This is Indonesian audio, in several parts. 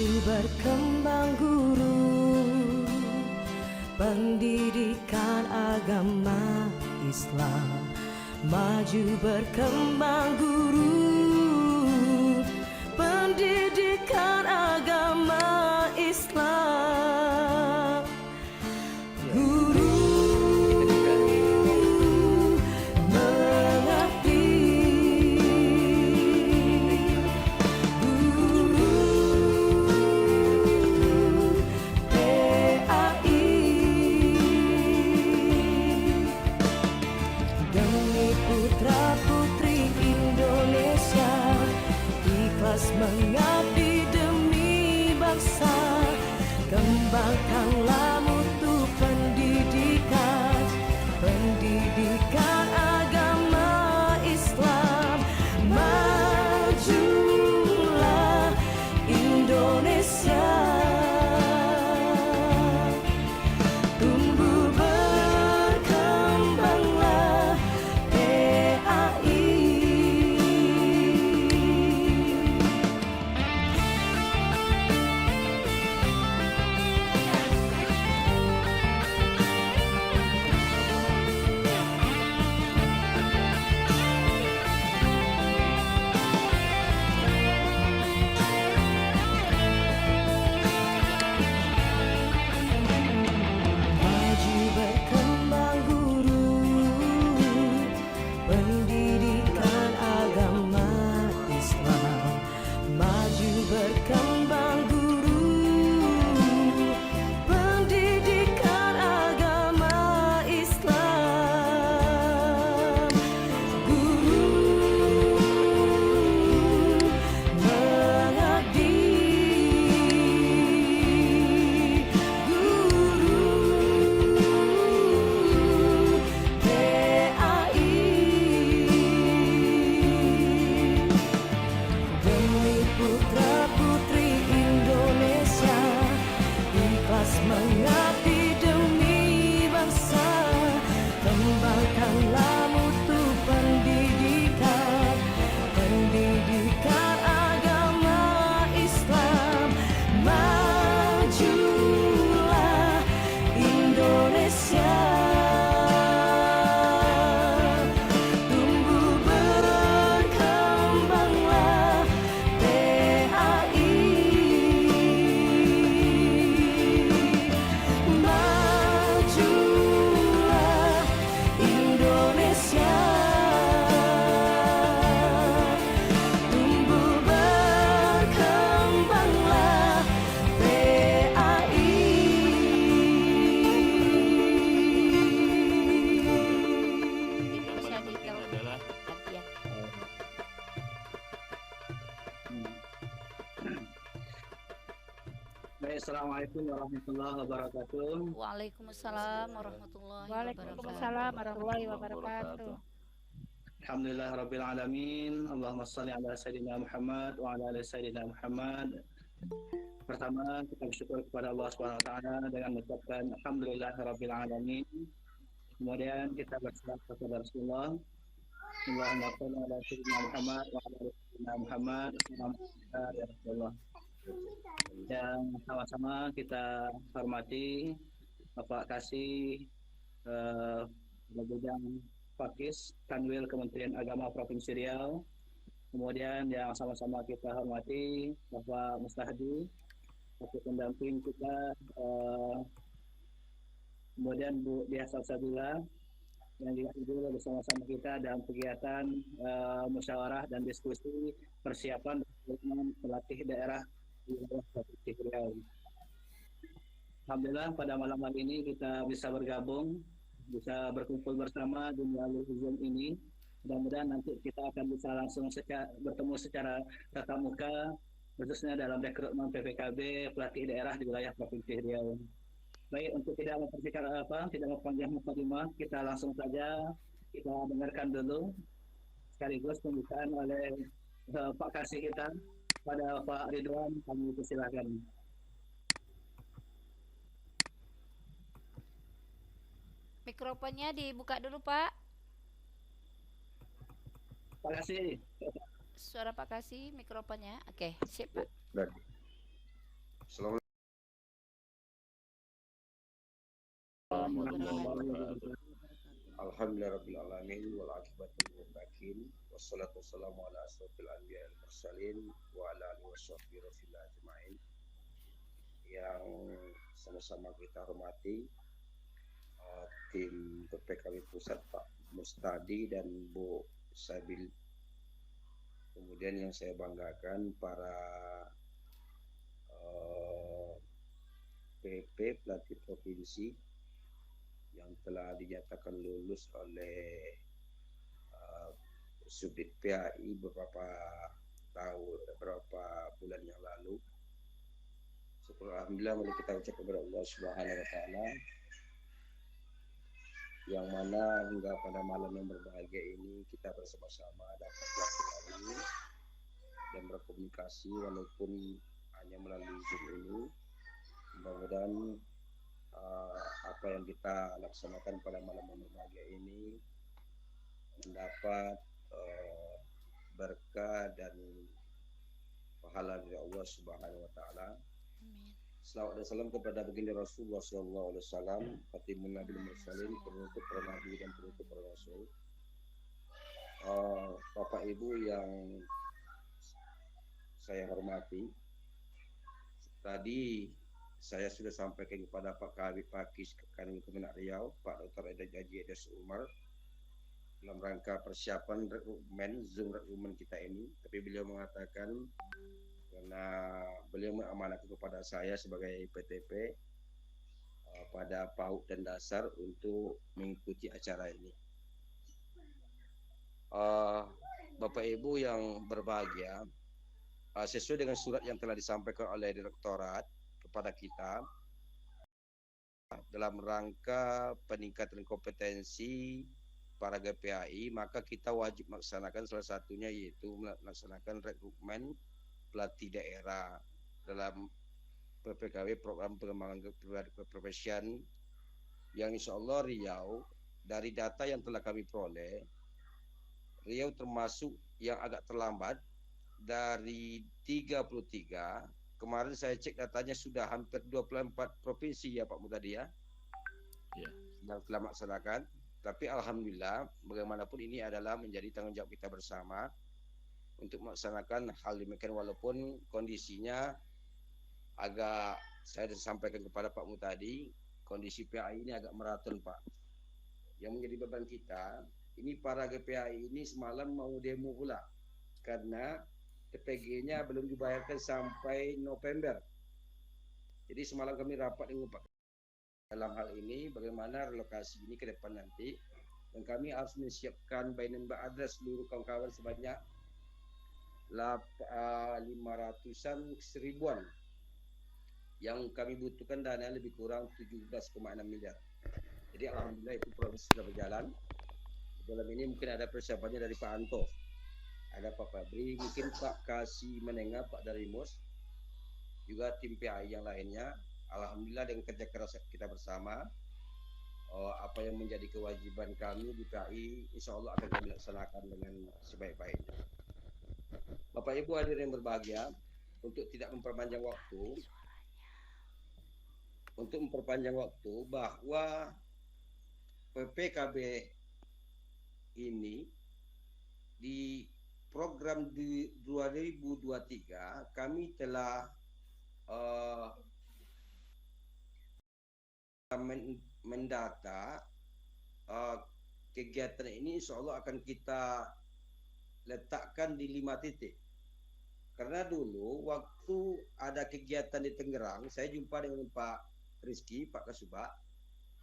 Maju berkembang guru, pendidikan agama Islam. Maju berkembang guru, pendidikan agama Islam. Guru mengabdi, guru PAI, demi putra putri Indonesia, ikhlas mengabdi demi bangsa. Kembangkanlah mutu pendidikan, pendidikan agama Islam. Majulah Indonesia, tumbuh berkembanglah PAI. Maju berkembang guru, pendidikan agama Islam. Maju berkembang guru, pendidikan agama Islam. Guru mengabdi, guru PAI, demi putra putri Indonesia, ikhlas mengabdi demi bangsa. Kembangkanlah mutu pendidikan, pendidikan agama Islam. Majulah Indonesia, tumbuh berkembanglah PAI. Majulah Indonesia, tumbuh berkembanglah PAI. Bisa ditahu adalah gantian. Baik, Assalamualaikum warahmatullahi wabarakatuh. Waalaikumsalam warahmatullahi wabarakatuh. Waalaikumsalam warahmatullahi wabarakatuh. Alhamdulillah Rabbil Alamin. Allahumma salli ala Sayyidina Muhammad wa ala ali Sayyidina Muhammad. Pertama, kita bersyukur kepada Allah Subhanahu wa taala dengan mengucapkan Alhamdulillah Rabbil Alamin. Kemudian kita bersalawat kepada Rasulullah. Allahumma salli ala Sayyidina Muhammad wa ala ali Sayyidina Muhammad. Alhamdulillah ya Rasulullah. Yang sama-sama kita hormati Bapak Kasih Bidang Fakis Kanwil Kementerian Agama Provinsi Riau. Kemudian yang sama-sama kita hormati Bapak Mustahdi, Bapak pendamping kita, kemudian Bu Diah Salsabila yang juga dulu bersama-sama kita dalam kegiatan musyawarah dan diskusi persiapan pelatih daerah di wilayah Provinsi Riau. Alhamdulillah pada malam hari ini kita bisa bergabung, bisa berkumpul bersama di melalui Zoom ini. Mudah-mudahan nanti kita akan bisa langsung bertemu secara tatap muka, khususnya dalam rekrutmen PPKB pelatih daerah di wilayah Provinsi Riau. Baik, untuk tidak mempanjang mukadimah, kita langsung saja kita dengarkan dulu sekaligus pembukaan oleh Pak Kasih kita pada Pak Ridwan. Kami persilakan. Mikrofonnya dibuka dulu, Pak. Pak Kasih. Suara Pak Kasih, mikrofonnya. Oke, sip, Pak. Assalamualaikum warahmatullahi wabarakatuh. Alhamdulillahirrahmanirrahim wal akibatul muttaqin wassalatu wassalamu ala asrofil anbiya wal mursalin wa ala alihi washabbihi rafillah ajma'in. Yang sama-sama kita hormati tim PPKB Pusat Pak Mustadi dan Bu Sabil. Kemudian yang saya banggakan para PP pelatih provinsi yang telah dinyatakan lulus oleh Subdit PAI beberapa bulan yang lalu. Syukur alhamdulillah, mari kita ucap kepada Allah Subhanahu wa taala yang mana hingga pada malam yang berbahagia ini kita bersama-sama dapat bersilaturahmi dan berkomunikasi walaupun hanya melalui Zoom ini. Mudah-mudahan apa yang kita laksanakan pada malam yang berbahagia ini mendapat berkah dan pahala dari Allah Subhanahu wa taala. Salawat dan salam kepada baginda Rasulullah sallallahu alaihi wasallam, Khatimun Nabil Mursalin, penutup para nabi dan penutup para rasul. Bapak Ibu yang saya hormati, tadi saya sudah sampaikan kepada Pak Kabid Pakis Kanwil Kemenak Riau, Pak Dr. Haji Edes Umar, dalam rangka persiapan Zoom rekrutmen kita ini. Tapi beliau mengatakan karena beliau mengamanahkan kepada saya sebagai PTP pada PAUD dan dasar untuk mengikuti acara ini. Bapak Ibu yang berbahagia, sesuai dengan surat yang telah disampaikan oleh Direktorat kepada kita dalam rangka peningkatan kompetensi para GPAI, maka kita wajib melaksanakan salah satunya yaitu melaksanakan rekrutmen pelatih daerah dalam PPKW, program pengembangan keprofesian, yang insya Allah Riau, dari data yang telah kami peroleh, Riau termasuk yang agak terlambat. Dari 33, kemarin saya cek datanya sudah hampir 24 provinsi ya Pak Mudadi ya, yang telah melaksanakan. Tapi alhamdulillah, bagaimanapun ini adalah menjadi tanggung jawab kita bersama untuk melaksanakan hal demikian, walaupun kondisinya agak, saya sudah sampaikan kepada Pak Mutadi, kondisi PAI ini agak maraton Pak. Yang menjadi beban kita, ini para GPAI ini semalam mau demo pula, karena TPG-nya belum dibayarkan sampai November. Jadi semalam kami rapat dengan Pak dalam hal ini, bagaimana relokasi ini ke depan nanti, dan kami harus menyiapkan by number address seluruh kawan-kawan sebanyak 500-an seribuan yang kami butuhkan dana lebih kurang 17,6 miliar. Jadi alhamdulillah itu proses sudah berjalan. Dalam ini mungkin ada persiapannya dari Pak Anto, ada Pak Fabri, mungkin Pak Kasih Menengah, Pak Darimus, juga tim PAI yang lainnya. Alhamdulillah dengan kerja keras kita bersama, apa yang menjadi kewajiban kami di PAI, insya Allah akan kami laksanakan dengan sebaik-baiknya. Bapak Ibu hadirin yang berbahagia, untuk tidak memperpanjang waktu, bahwa PPKB ini di program di 2023 kami telah mendata kegiatan ini, insya Allah akan kita letakkan di 5 titik. Karena dulu waktu ada kegiatan di Tangerang, saya jumpa dengan Pak Rizky, Pak Kasubag.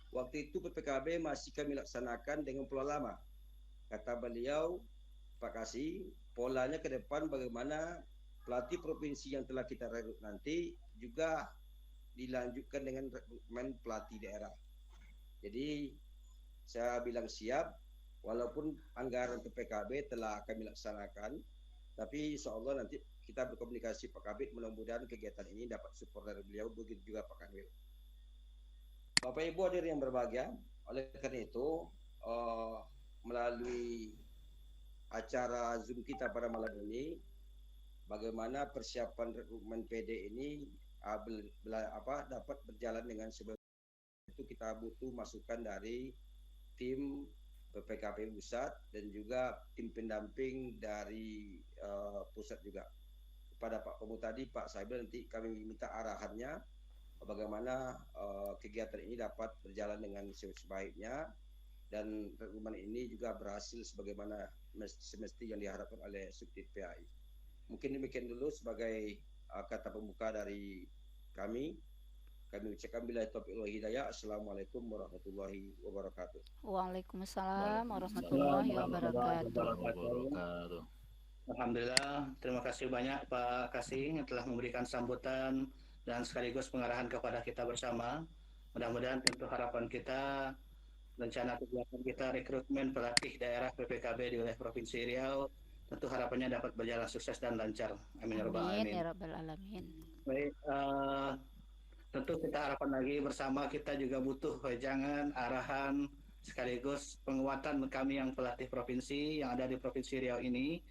Waktu itu PPKB masih kami laksanakan dengan pola lama. Kata beliau, Pak Kasih, polanya ke depan bagaimana pelatih provinsi yang telah kita rekrut nanti juga dilanjutkan dengan rekrutmen pelatih daerah. Jadi saya bilang siap, walaupun anggaran PPKB telah kami laksanakan, tapi insya Allah nanti kita berkomunikasi Pak Kabid, mudah-mudahan kegiatan ini dapat support dari beliau, begitu juga Pak Kanwil. Bapak Ibu hadirin yang berbahagia, oleh karena itu melalui acara Zoom kita pada malam ini, bagaimana persiapan rekrutmen PD ini dapat berjalan dengan sebaik itu kita butuh masukan dari tim PPKP pusat dan juga tim pendamping dari pusat juga. Kepada Pak Komu tadi, Pak Saibel, nanti kami minta arahannya bagaimana kegiatan ini dapat berjalan dengan sebaiknya dan rekrutmen ini juga berhasil sebagaimana semesti yang diharapkan oleh Subdit PAI. Mungkin demikian dulu sebagai kata pembuka dari kami. Kami ucapkan billahi taufiq wal hidayah. Assalamualaikum warahmatullahi wabarakatuh. Waalaikumsalam warahmatullahi wabarakatuh. Alhamdulillah, terima kasih banyak Pak Kasih yang telah memberikan sambutan dan sekaligus pengarahan kepada kita bersama. Mudah-mudahan tentu harapan kita, rencana kegiatan kita rekrutmen pelatih daerah PPKB di wilayah Provinsi Riau, tentu harapannya dapat berjalan sukses dan lancar. Amin ya rabbal Amin alamin. ya rabbal alamin. Baik, tentu kita harapan lagi bersama kita juga butuh wejangan, arahan, sekaligus penguatan kami yang pelatih provinsi yang ada di Provinsi Riau ini.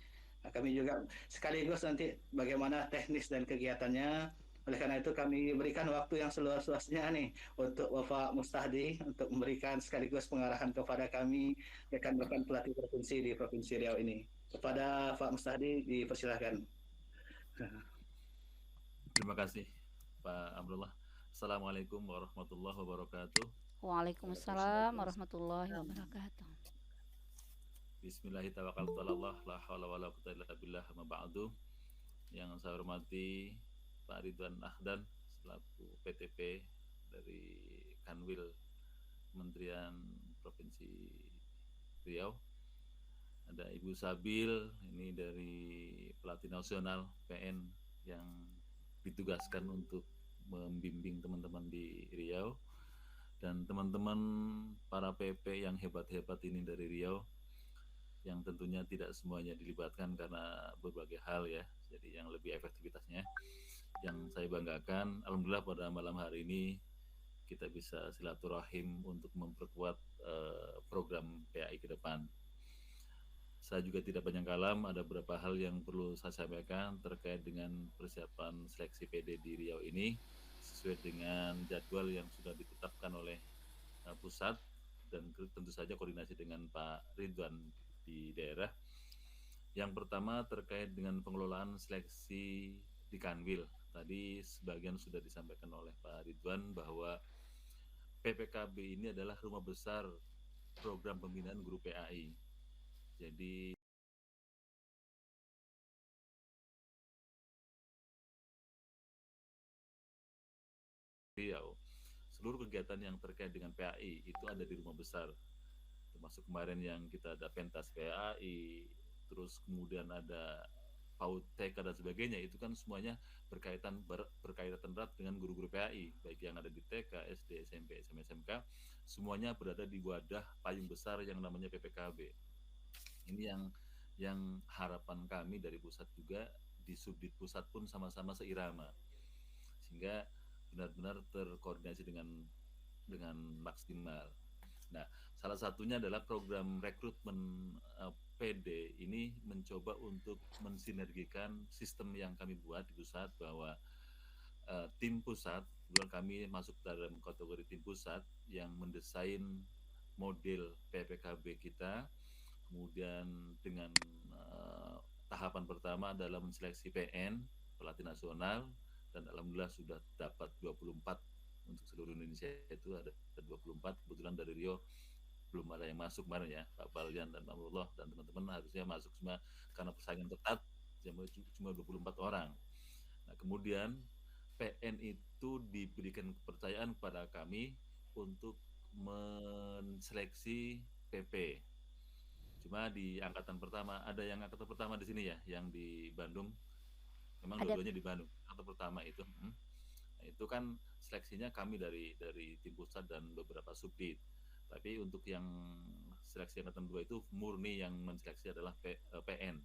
Nah, kami juga sekaligus nanti bagaimana teknis dan kegiatannya. Oleh karena itu kami berikan waktu yang seluas-luasnya nih untuk Bapak Mustahdi untuk memberikan sekaligus pengarahan kepada kami rekan-rekan pelatih provinsi di Provinsi Riau ini. Kepada Pak Mustahdi dipersilakan. Terima kasih Pak Amrullah. Assalamualaikum warahmatullahi wabarakatuh. Waalaikumsalam warahmatullahi wabarakatuh. Bismillahirrahmanirrahim. La haula wala quwwata illa billah ma ba'du. Yang saya hormati Pak Ridwan Ahdan selaku PTP dari Kanwil Kementerian Provinsi Riau. Ada Ibu Sabil ini dari pelatih nasional PN yang ditugaskan untuk membimbing teman-teman di Riau, dan teman-teman para PP yang hebat-hebat ini dari Riau yang tentunya tidak semuanya dilibatkan karena berbagai hal ya, jadi yang lebih efektivitasnya. Yang saya banggakan, alhamdulillah pada malam hari ini kita bisa silaturahim untuk memperkuat program PAI ke depan. Saya juga tidak panjang kalam, ada beberapa hal yang perlu saya sampaikan terkait dengan persiapan seleksi PD di Riau ini sesuai dengan jadwal yang sudah ditetapkan oleh pusat dan tentu saja koordinasi dengan Pak Ridwan di daerah. Yang pertama terkait dengan pengelolaan seleksi di Kanwil. Tadi sebagian sudah disampaikan oleh Pak Ridwan bahwa PPKB ini adalah rumah besar program pembinaan guru PAI. Jadi Riau, seluruh kegiatan yang terkait dengan PAI itu ada di rumah besar, termasuk kemarin yang kita ada pentas PAI, terus kemudian ada PAUD TK dan sebagainya, itu kan semuanya berkaitan erat dengan guru-guru PAI, baik yang ada di TK, SD, SMP, SMK, semuanya berada di wadah payung besar yang namanya PPKB. Ini yang harapan kami dari pusat juga, di Subdit pusat pun sama-sama seirama, sehingga benar-benar terkoordinasi dengan maksimal. Nah, salah satunya adalah program rekrutmen PD ini mencoba untuk mensinergikan sistem yang kami buat di pusat, bahwa tim pusat, kami masuk dalam kategori tim pusat yang mendesain model PPKB kita, kemudian dengan tahapan pertama adalah menseleksi PN, pelatih nasional, dan alhamdulillah sudah dapat 24 untuk seluruh Indonesia, itu ada 24, kebetulan dari Riau belum ada yang masuk kemarin ya, Pak Baljan dan Pak Amrullah dan teman-teman harusnya masuk semua karena persaingan ketat, cuma 24 orang. Nah, kemudian PN itu diberikan kepercayaan kepada kami untuk menseleksi PP. Cuma di angkatan pertama, ada yang angkatan pertama di sini ya, yang di Bandung, memang dua-duanya di Bandung. Angkatan pertama itu, itu kan seleksinya kami dari tim pusat dan beberapa subdit. Tapi untuk yang seleksi angkatan 2 itu murni yang menseleksi adalah PN.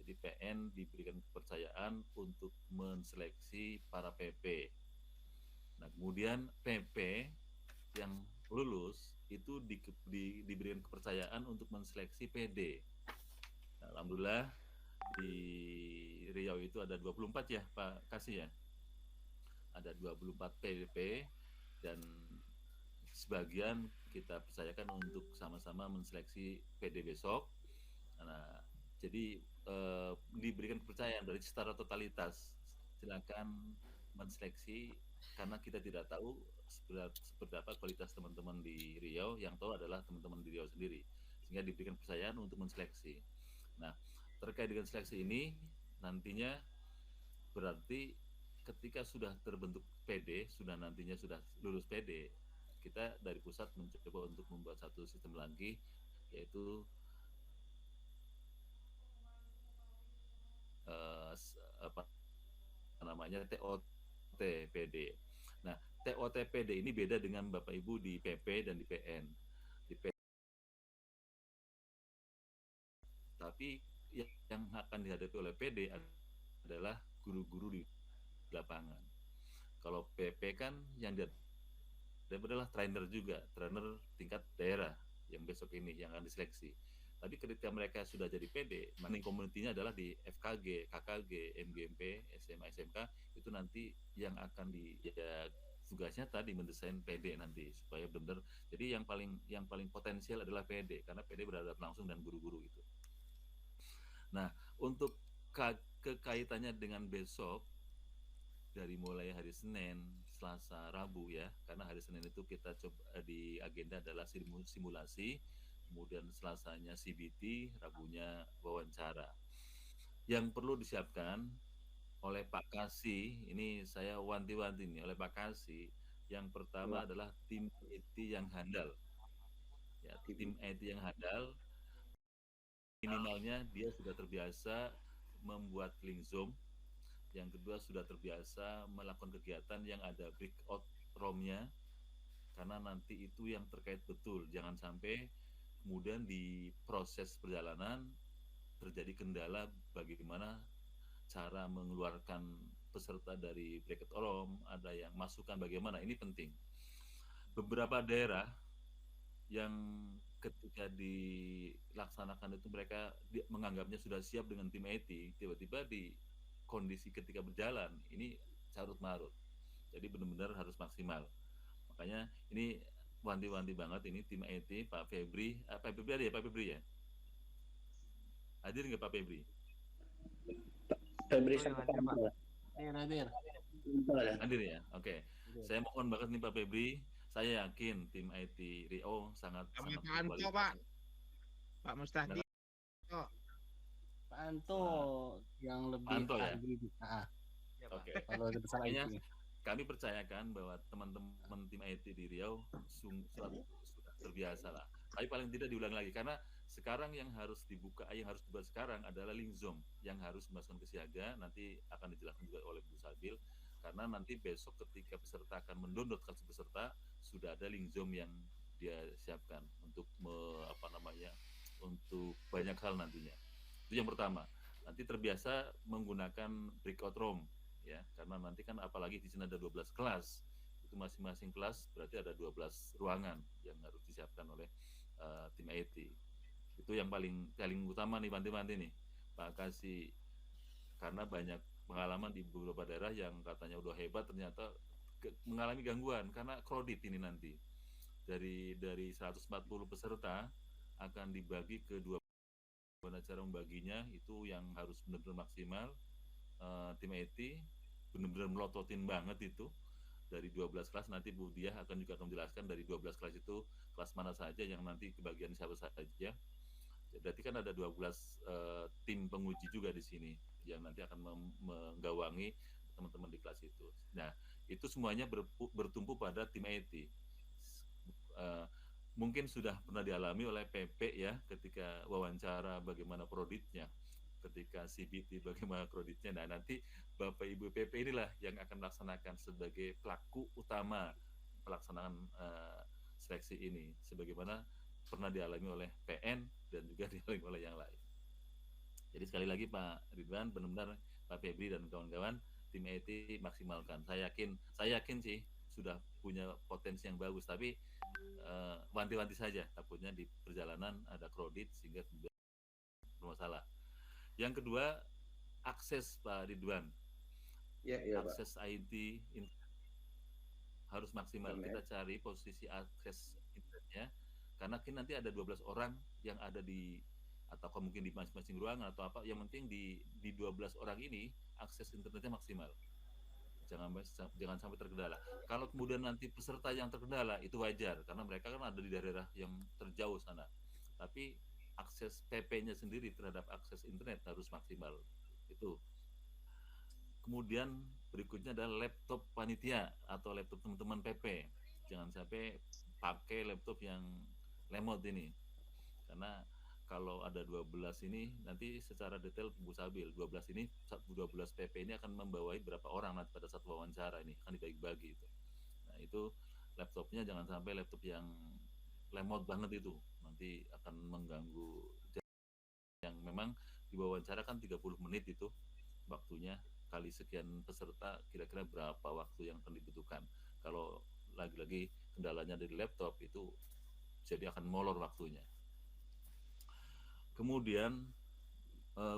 Jadi PN diberikan kepercayaan untuk menseleksi para PP. Nah, kemudian PP yang lulus itu diberikan kepercayaan untuk menseleksi PD. Nah, alhamdulillah di Riau itu ada 24 ya Pak Kasih ya. ada 24 PDP dan sebagian kita percayakan untuk sama-sama menseleksi PD besok. Nah, jadi diberikan kepercayaan dari secara totalitas. Silakan menseleksi karena kita tidak tahu seperti apa kualitas teman-teman di Riau, yang tahu adalah teman-teman di Riau sendiri. Sehingga diberikan kepercayaan untuk menseleksi. Nah, terkait dengan seleksi ini nantinya berarti ketika sudah terbentuk PD, nantinya sudah lulus PD, kita dari pusat mencoba untuk membuat satu sistem lagi, yaitu apa namanya TOT-PD. Nah, TOT-PD ini beda dengan Bapak Ibu di PP dan di PN. Di PP, tapi yang akan dihadapi oleh PD adalah guru-guru di lapangan. Kalau PP kan yang adalah trainer juga, trainer tingkat daerah yang besok ini yang akan diseleksi. Tapi ketika mereka sudah jadi PD, manning community-nya adalah di FKG, KKG, MGMP, SMA, SMK, itu nanti yang akan tugasnya tadi mendesain PD nanti supaya benar. Jadi yang paling potensial adalah PD karena PD berhadapan langsung dengan guru-guru itu. Nah, untuk kekaitannya dengan besok dari mulai hari Senin, Selasa, Rabu ya, karena hari Senin itu kita coba di agenda adalah simulasi, kemudian Selasanya CBT, Rabunya wawancara. Yang perlu disiapkan oleh Pak Kasi, ini saya wanti-wanti nih, oleh Pak Kasi, yang pertama adalah tim IT yang handal. Ya, tim IT yang handal, minimalnya dia sudah terbiasa membuat link Zoom. Yang kedua sudah terbiasa melakukan kegiatan yang ada breakout room-nya, karena nanti itu yang terkait betul. Jangan sampai kemudian di proses perjalanan terjadi kendala bagaimana cara mengeluarkan peserta dari breakout room, ada yang masukkan bagaimana, ini penting. Beberapa daerah yang ketika dilaksanakan itu mereka menganggapnya sudah siap dengan tim IT, tiba-tiba di kondisi ketika berjalan ini carut marut, jadi benar-benar harus maksimal. Makanya ini wanti-wanti banget ini tim IT, Pak Febri, Pak Febri ada ya, Pak Febri ya? Hadir nggak Pak Febri? Febri hadir ya, oke. Saya mohon banget nih Pak Febri, saya yakin tim IT Riau sangat Anto Pak, Pak Mustahdi. Pak Anto yang lebih Anto ya? ahli. Oke. Kalau ada masalah Makanya itu. kami percayakan bahwa teman-teman tim IT di Riau sudah terbiasa lah. Tapi paling tidak diulang lagi karena sekarang yang harus dibuka, yang harus dibuat sekarang adalah link Zoom yang harus dimasukkan ke siaga. Nanti akan dijelaskan juga oleh Bu Sabil, karena nanti besok ketika peserta akan mendownload kartu peserta sudah ada link Zoom yang dia siapkan untuk untuk banyak hal nantinya. Itu yang pertama. Nanti terbiasa menggunakan breakout room ya, karena nanti kan apalagi di sini ada 12 kelas. Itu masing-masing kelas berarti ada 12 ruangan yang harus disiapkan oleh tim IT. Itu yang paling utama nih Panti-Panti nih Pak Kasi, karena banyak pengalaman di beberapa daerah yang katanya udah hebat ternyata mengalami gangguan karena crowded ini nanti. Dari 140 peserta akan dibagi ke dua. Bagaimana cara membaginya itu yang harus benar-benar maksimal. Tim IT benar-benar melototin banget itu dari 12 kelas. Nanti Bu Diah akan juga menjelaskan dari 12 kelas itu kelas mana saja yang nanti kebagian siapa saja. Berarti kan ada 12 tim penguji juga di sini yang nanti akan menggawangi teman-teman di kelas itu. Nah, itu semuanya bertumpu pada tim IT. Mungkin sudah pernah dialami oleh PP ya, ketika wawancara bagaimana proditnya, ketika CBT bagaimana kreditnya. Nah, nanti Bapak Ibu PP inilah yang akan melaksanakan sebagai pelaku utama pelaksanaan seleksi ini, sebagaimana pernah dialami oleh PN dan juga dialami oleh yang lain. Jadi sekali lagi Pak Ridwan, benar-benar Pak Febri dan kawan-kawan tim IT maksimalkan. Saya yakin sih sudah punya potensi yang bagus, tapi wanti-wanti saja, takutnya di perjalanan ada kredit sehingga bermasalah. Yang kedua, akses Pak Ridwan. Ya, akses Pak. IT harus maksimal. Internet. Kita cari posisi akses internetnya, karena nanti ada 12 orang yang ada di, atau mungkin di masing-masing ruangan atau apa, yang penting di 12 orang ini akses internetnya maksimal. Jangan sampai terkendala. Kalau kemudian nanti peserta yang terkendala, itu wajar karena mereka kan ada di daerah yang terjauh sana. Tapi akses PP-nya sendiri terhadap akses internet harus maksimal. Itu. Kemudian berikutnya adalah laptop panitia atau laptop teman-teman PP. Jangan sampai pakai laptop yang lemot ini. Karena kalau ada 12 ini nanti secara detail Bu Sabil, 12 ini 12 PP ini akan membawai berapa orang nanti pada saat wawancara ini akan dibagi-bagi itu. Nah, itu laptopnya jangan sampai laptop yang lemot banget itu. Nanti akan mengganggu yang memang di wawancara kan 30 menit itu waktunya, kali sekian peserta kira-kira berapa waktu yang akan dibutuhkan. Kalau lagi-lagi kendalanya dari laptop itu jadi akan molor waktunya. Kemudian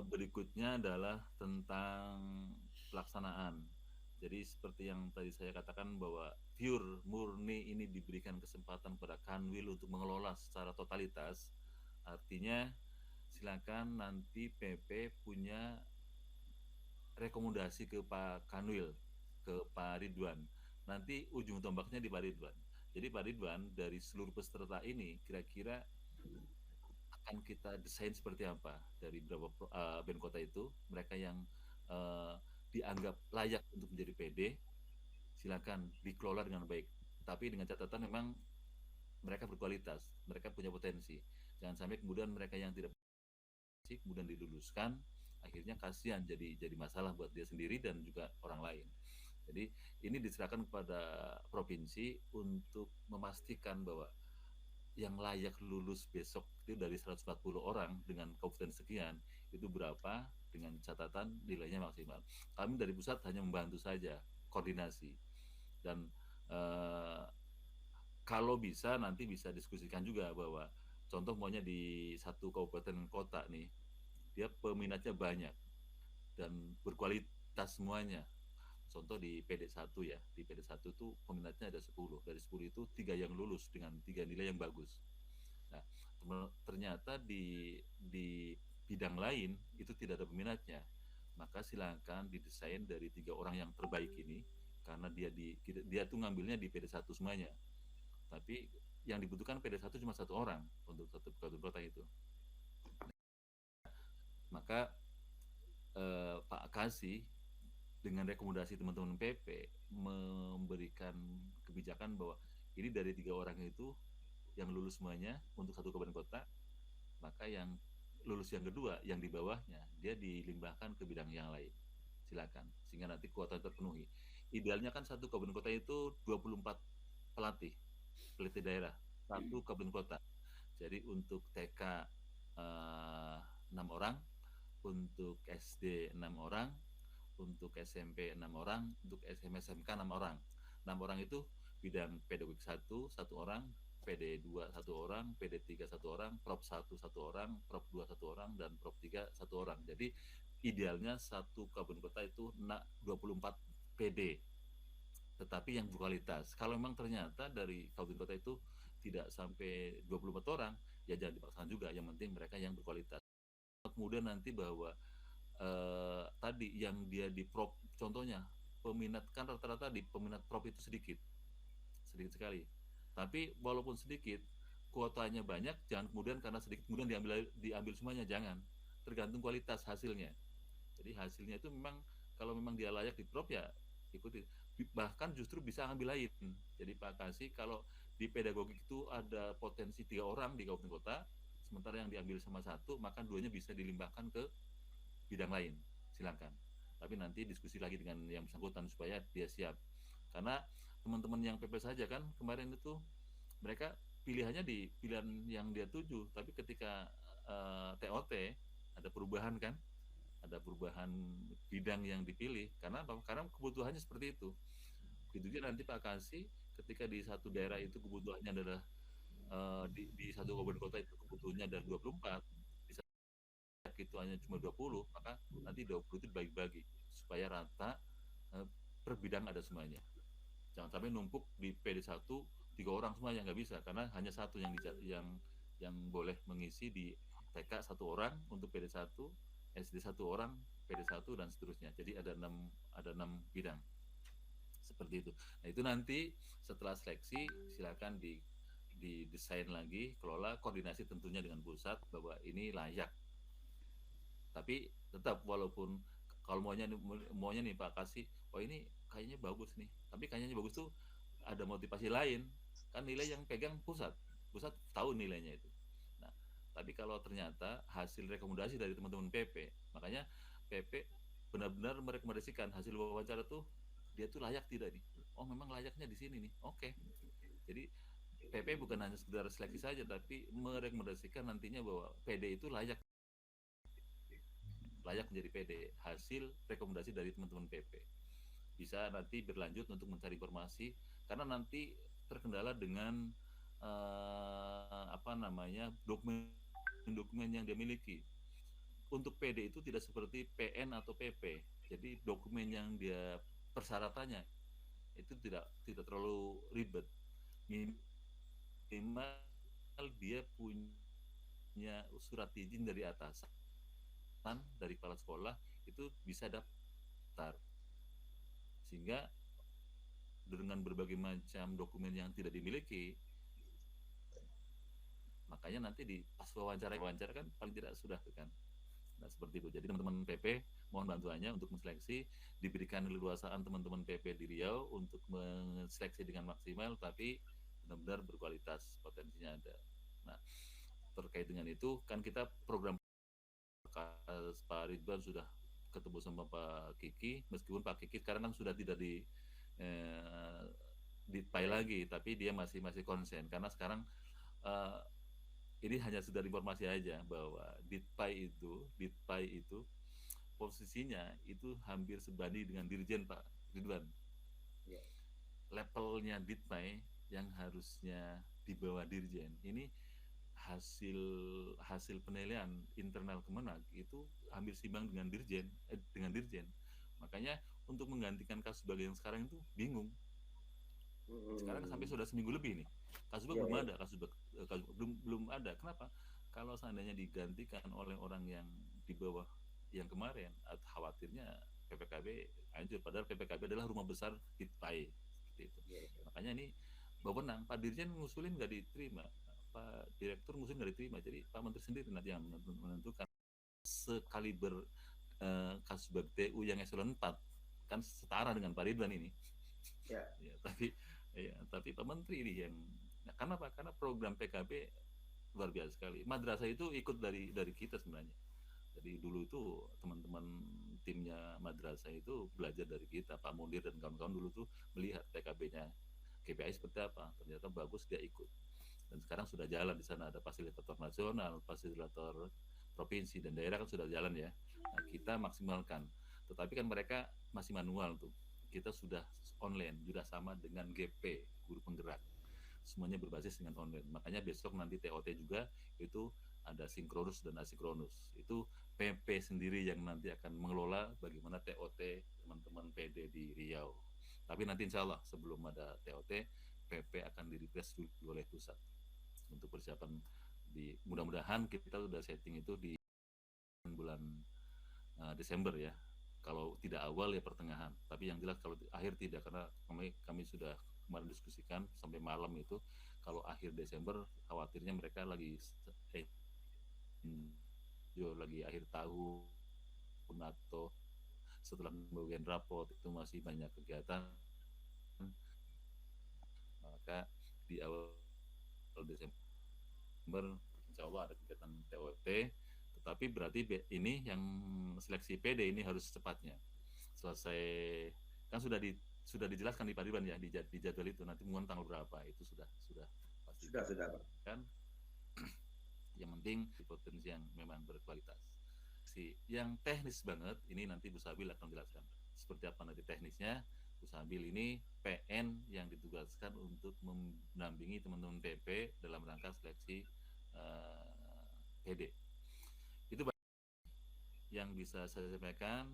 berikutnya adalah tentang pelaksanaan. Jadi seperti yang tadi saya katakan bahwa pure murni ini diberikan kesempatan pada Kanwil untuk mengelola secara totalitas. Artinya silakan nanti PP punya rekomendasi ke Pak Kanwil, ke Pak Ridwan. Nanti ujung tombaknya di Pak Ridwan. Jadi Pak Ridwan dari seluruh peserta ini kira-kira akan kita desain seperti apa dari beberapa band kota itu, mereka yang dianggap layak untuk menjadi PD, silakan dikelola dengan baik. Tapi dengan catatan memang mereka berkualitas, mereka punya potensi. Jangan sampai kemudian mereka yang tidak potensi kemudian diluluskan, akhirnya kasihan jadi masalah buat dia sendiri dan juga orang lain. Jadi ini diserahkan kepada provinsi untuk memastikan bahwa yang layak lulus besok itu dari 140 orang dengan kompetensi sekian, itu berapa dengan catatan nilainya maksimal. Kami dari pusat hanya membantu saja koordinasi dan kalau bisa nanti bisa diskusikan juga bahwa contoh maunya di satu kabupaten kota nih, dia peminatnya banyak dan berkualitas semuanya. Contoh di PD1 ya, di PD1 itu peminatnya ada 10, dari 10 itu 3 yang lulus dengan 3 nilai yang bagus. Nah, ternyata di bidang lain itu tidak ada peminatnya, maka silakan didesain dari 3 orang yang terbaik ini, karena dia tuh ngambilnya di PD1 semuanya, tapi yang dibutuhkan PD1 cuma 1 orang untuk satu kabupaten kota itu. Maka Pak Kasih dengan rekomendasi teman-teman PP memberikan kebijakan bahwa ini dari 3 orang itu yang lulus semuanya untuk satu kabupaten kota, maka yang lulus yang kedua yang di bawahnya dia dilimbahkan ke bidang yang lain. Silakan, sehingga nanti kuota terpenuhi. Idealnya kan satu kabupaten kota itu 24 pelatih daerah, satu kabupaten kota. Jadi untuk TK 6 orang, untuk SD 6 orang, untuk SMP 6 orang, untuk SMK 6 orang. 6 orang itu bidang pedagogik 1 orang, PD2 1 orang, PD3 1 orang, Prop 1 1 orang, Prop 2 1 orang, dan Prop 3 1 orang. Jadi idealnya satu kabupaten kota itu 24 PD, tetapi yang berkualitas. Kalau memang ternyata dari kabupaten kota itu tidak sampai 24 orang, ya jangan dipaksakan juga, yang penting mereka yang berkualitas. Kemudian nanti bahwa tadi yang dia di prop, contohnya peminat kan rata-rata di peminat prop itu sedikit sekali, tapi walaupun sedikit kuotanya banyak, jangan kemudian karena sedikit kemudian diambil semuanya, jangan, tergantung kualitas hasilnya. Jadi hasilnya itu memang kalau memang dia layak di prop ya ikuti, bahkan justru bisa ambil lain. Jadi Pak Kasih kalau di pedagogik itu ada potensi 3 orang di kabupaten kota, sementara yang diambil sama 1, maka 2-nya bisa dilimbahkan ke bidang lain, silakan. Tapi nanti diskusi lagi dengan yang bersangkutan supaya dia siap. Karena teman-teman yang PP saja kan kemarin itu mereka pilihannya di pilihan yang dia tuju, tapi ketika TOT ada perubahan kan, ada perubahan bidang yang dipilih karena kebutuhannya seperti itu. Begitu juga nanti Pak Kasih ketika di satu daerah itu kebutuhannya adalah di satu kabupaten kota itu kebutuhannya ada 24, itu hanya cuma 20, maka nanti 20 itu dibagi-bagi supaya rata per bidang ada semuanya. Jangan sampai numpuk di PD1 3 orang semua yang nggak bisa, karena hanya satu yang boleh mengisi di TK 1 orang untuk PD1, SD 1 orang PD1 dan seterusnya. Jadi ada 6 bidang seperti itu. Nah itu nanti setelah seleksi silakan didesain lagi, kelola, koordinasi tentunya dengan pusat bahwa ini layak. Tapi tetap walaupun kalau maunya nih Pak kasih, oh ini kayaknya bagus nih, tapi kayaknya bagus tuh ada motivasi lain, kan nilai yang pegang pusat tahu nilainya itu. Nah tapi kalau ternyata hasil rekomendasi dari teman-teman PP, makanya PP benar-benar merekomendasikan hasil wawancara tuh dia tuh layak tidak nih, oh memang layaknya di sini nih, oke. Jadi PP bukan hanya sekedar seleksi saja, tapi merekomendasikan nantinya bahwa PD itu layak menjadi PD hasil rekomendasi dari teman-teman PP. Bisa nanti berlanjut untuk mencari informasi, karena nanti terkendala dengan dokumen yang dia miliki. Untuk PD itu tidak seperti PN atau PP, jadi dokumen yang dia persyaratannya itu tidak terlalu ribet. Minimal dia punya surat izin dari atasan, dari kepala sekolah, itu bisa daftar. Sehingga dengan berbagai macam dokumen yang tidak dimiliki, makanya nanti di pas wawancara kan paling tidak sudah kan. Nah seperti itu. Jadi teman-teman PP mohon bantuannya untuk menseleksi, diberikan leluasaan teman-teman PP di Riau untuk menseleksi dengan maksimal, tapi benar-benar berkualitas, potensinya ada. Nah terkait dengan itu kan kita program Pak Ridwan sudah ketemu sama Pak Kiki, meskipun Pak Kiki sekarang kan sudah tidak di DITPAI lagi, tapi dia masih konsen karena sekarang ini hanya sekedar informasi aja bahwa DITPAI itu posisinya itu hampir sebanding dengan Dirjen Pak Ridwan. Levelnya DITPAI yang harusnya di bawah Dirjen ini hasil penilaian internal Kemenag itu hampir simbang dengan Dirjen. Makanya untuk menggantikan Kasubag yang sekarang itu bingung. Sekarang sampai sudah seminggu lebih nih. Kasubag belum ada, Kasubag belum ada. Kenapa? Kalau seandainya digantikan oleh orang yang di bawah yang kemarin, khawatirnya PPKB hancur. Padahal PPKB adalah rumah besar DITPAI seperti itu. Makanya ini wewenang Pak Dirjen ngusulin nggak diterima, Pak Direktur ngusulin nggak diterima. Jadi Pak Menteri sendiri nanti yang menentukan. Sekaliber Kasubag TU yang eselon 4 kan setara dengan Pak Ridwan ini. Ya, tapi Pak Menteri ini yang karena program PKB luar biasa sekali. Madrasah itu ikut dari kita sebenarnya. Jadi dulu itu teman-teman timnya madrasah itu belajar dari kita, Pak Munir dan kawan-kawan dulu tuh melihat PKB-nya KPI seperti apa, ternyata bagus, dia ikut. Dan sekarang sudah jalan di sana, ada fasilitator nasional, fasilitator provinsi dan daerah kan sudah jalan ya. Nah, kita maksimalkan. Tetapi kan mereka masih manual tuh. Kita sudah online, sudah sama dengan GP, guru penggerak. Semuanya berbasis dengan online. Makanya besok nanti TOT juga itu ada sinkronus dan asinkronus. Itu PP sendiri yang nanti akan mengelola bagaimana TOT teman-teman PD di Riau. Tapi nanti insya Allah sebelum ada TOT, PP akan di-refresh dulu oleh pusat untuk persiapan mudah-mudahan kita sudah setting itu di bulan Desember ya. Kalau tidak awal ya pertengahan. Tapi yang jelas kalau akhir tidak, karena kami sudah kemarin diskusikan sampai malam itu kalau akhir Desember khawatirnya mereka lagi akhir tahun atau setelah pembagian raport itu masih banyak kegiatan, maka di awal Desember insya Allah ada kegiatan TOT. Tetapi berarti ini yang seleksi PD ini harus secepatnya selesai, kan sudah dijelaskan di Pak Ridwan ya di jadwal itu, nanti mungkin tanggal berapa itu sudah pasti sudah kan. Yang penting potensi yang memang berkualitas. Yang teknis banget ini nanti Bu Sabil akan jelaskan seperti apa nanti teknisnya. Bu Sabil ini PN yang ditugaskan untuk mendampingi teman-teman PP dalam rangka seleksi PD. Itu yang bisa saya sampaikan.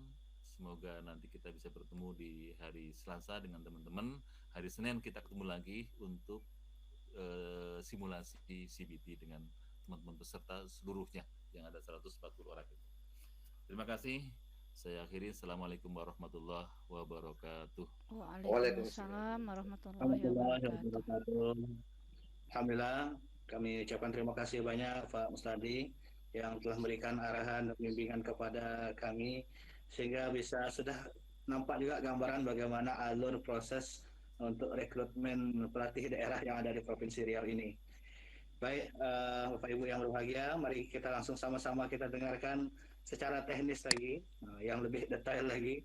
semoga nanti kita bisa bertemu di hari Selasa dengan teman-teman. Hari Senin kita ketemu lagi untuk simulasi CBT dengan teman-teman peserta seluruhnya yang ada 140 orang itu. Terima kasih. Saya akhiri. Assalamualaikum warahmatullahi wabarakatuh. Waalaikumsalam warahmatullahi wabarakatuh. Alhamdulillah, kami ucapkan terima kasih banyak Pak Mustadi yang telah memberikan arahan dan bimbingan kepada kami sehingga bisa sudah nampak juga gambaran bagaimana alur proses untuk rekrutmen pelatih daerah yang ada di Provinsi Riau ini. Baik, Bapak Ibu yang berbahagia, mari kita langsung sama-sama kita dengarkan secara teknis lagi, yang lebih detail lagi,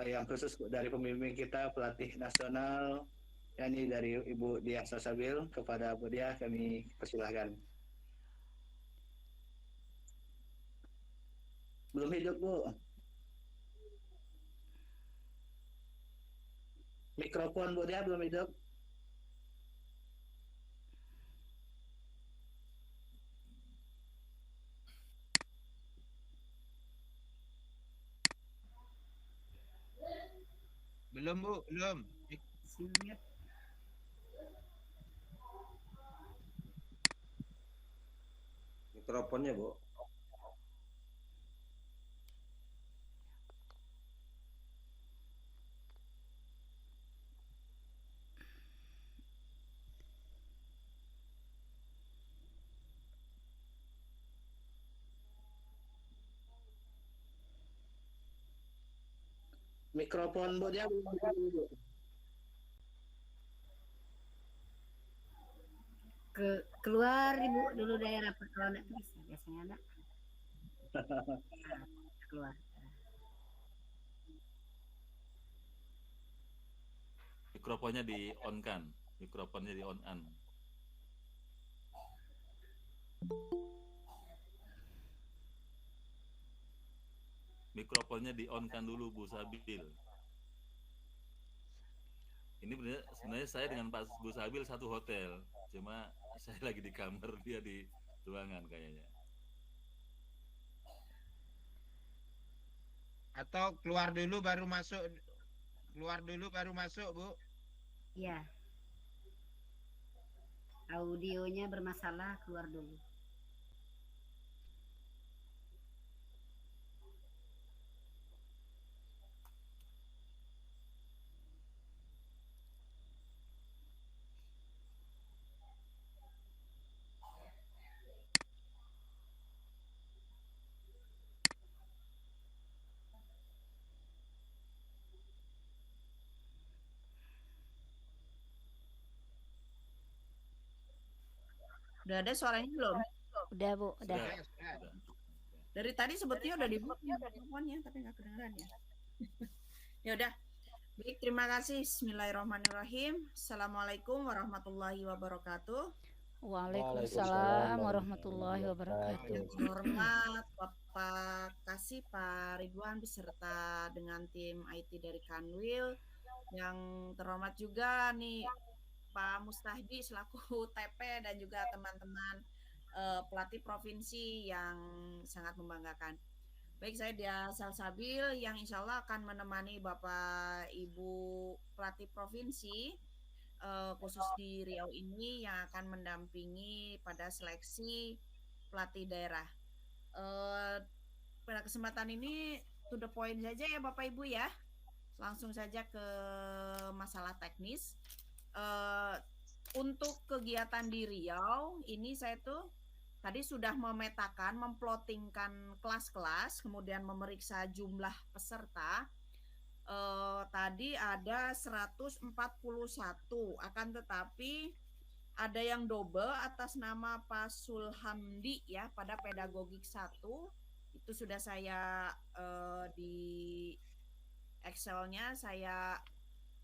yang khusus dari pembimbing kita, pelatih nasional, yakni dari Ibu Diah Salsabil. Kepada Bu Diah kami persilahkan. Belum hidup, Bu. Mikrofon Bu Diah belum hidup. Belum Bu, belum. Mikrofonnya, Bu. Mikrofon Bu Diah belum hidup, Bu. Keluar Ibu dulu daerah kalau nggak bisa biasanya ada. Nah, keluar. Mikrofonnya di on kan, mikrofonnya di on an. Mikrofonnya di on kan dulu Bu Sabil. Ini sebenarnya saya dengan Pak Bu Sabil satu hotel, cuma saya lagi di kamar, dia di ruangan kayaknya. Atau keluar dulu baru masuk. Keluar dulu baru masuk, Bu. Iya. Audionya bermasalah, keluar dulu. Udah ada suaranya belum? Udah Bu, udah. Sudah. Dari tadi sebetulnya udah dibuka mikrofonnya tapi nggak kedengeran ya. Ya udah. Baik, terima kasih. Bismillahirrahmanirrahim. Assalamualaikum warahmatullahi wabarakatuh. Waalaikumsalam warahmatullahi wabarakatuh. Yang terhormat Bapak Kasih Pak Ridwan beserta dengan tim IT dari Kanwil. Yang terhormat juga nih Pak Mustahdi selaku TP dan juga teman-teman pelatih provinsi yang sangat membanggakan. Baik, saya Dia Salsabil yang insya Allah akan menemani Bapak Ibu pelatih provinsi khusus di Riau ini yang akan mendampingi pada seleksi pelatih daerah. Pada kesempatan ini to the point saja ya Bapak Ibu ya. Langsung saja ke masalah teknis. Untuk kegiatan di Riau ini saya tuh tadi sudah memetakan, memplottingkan kelas-kelas, kemudian memeriksa jumlah peserta. Tadi ada 141, akan tetapi ada yang double atas nama Pak Sulhamdi ya pada pedagogik 1. Itu sudah saya di Excel-nya saya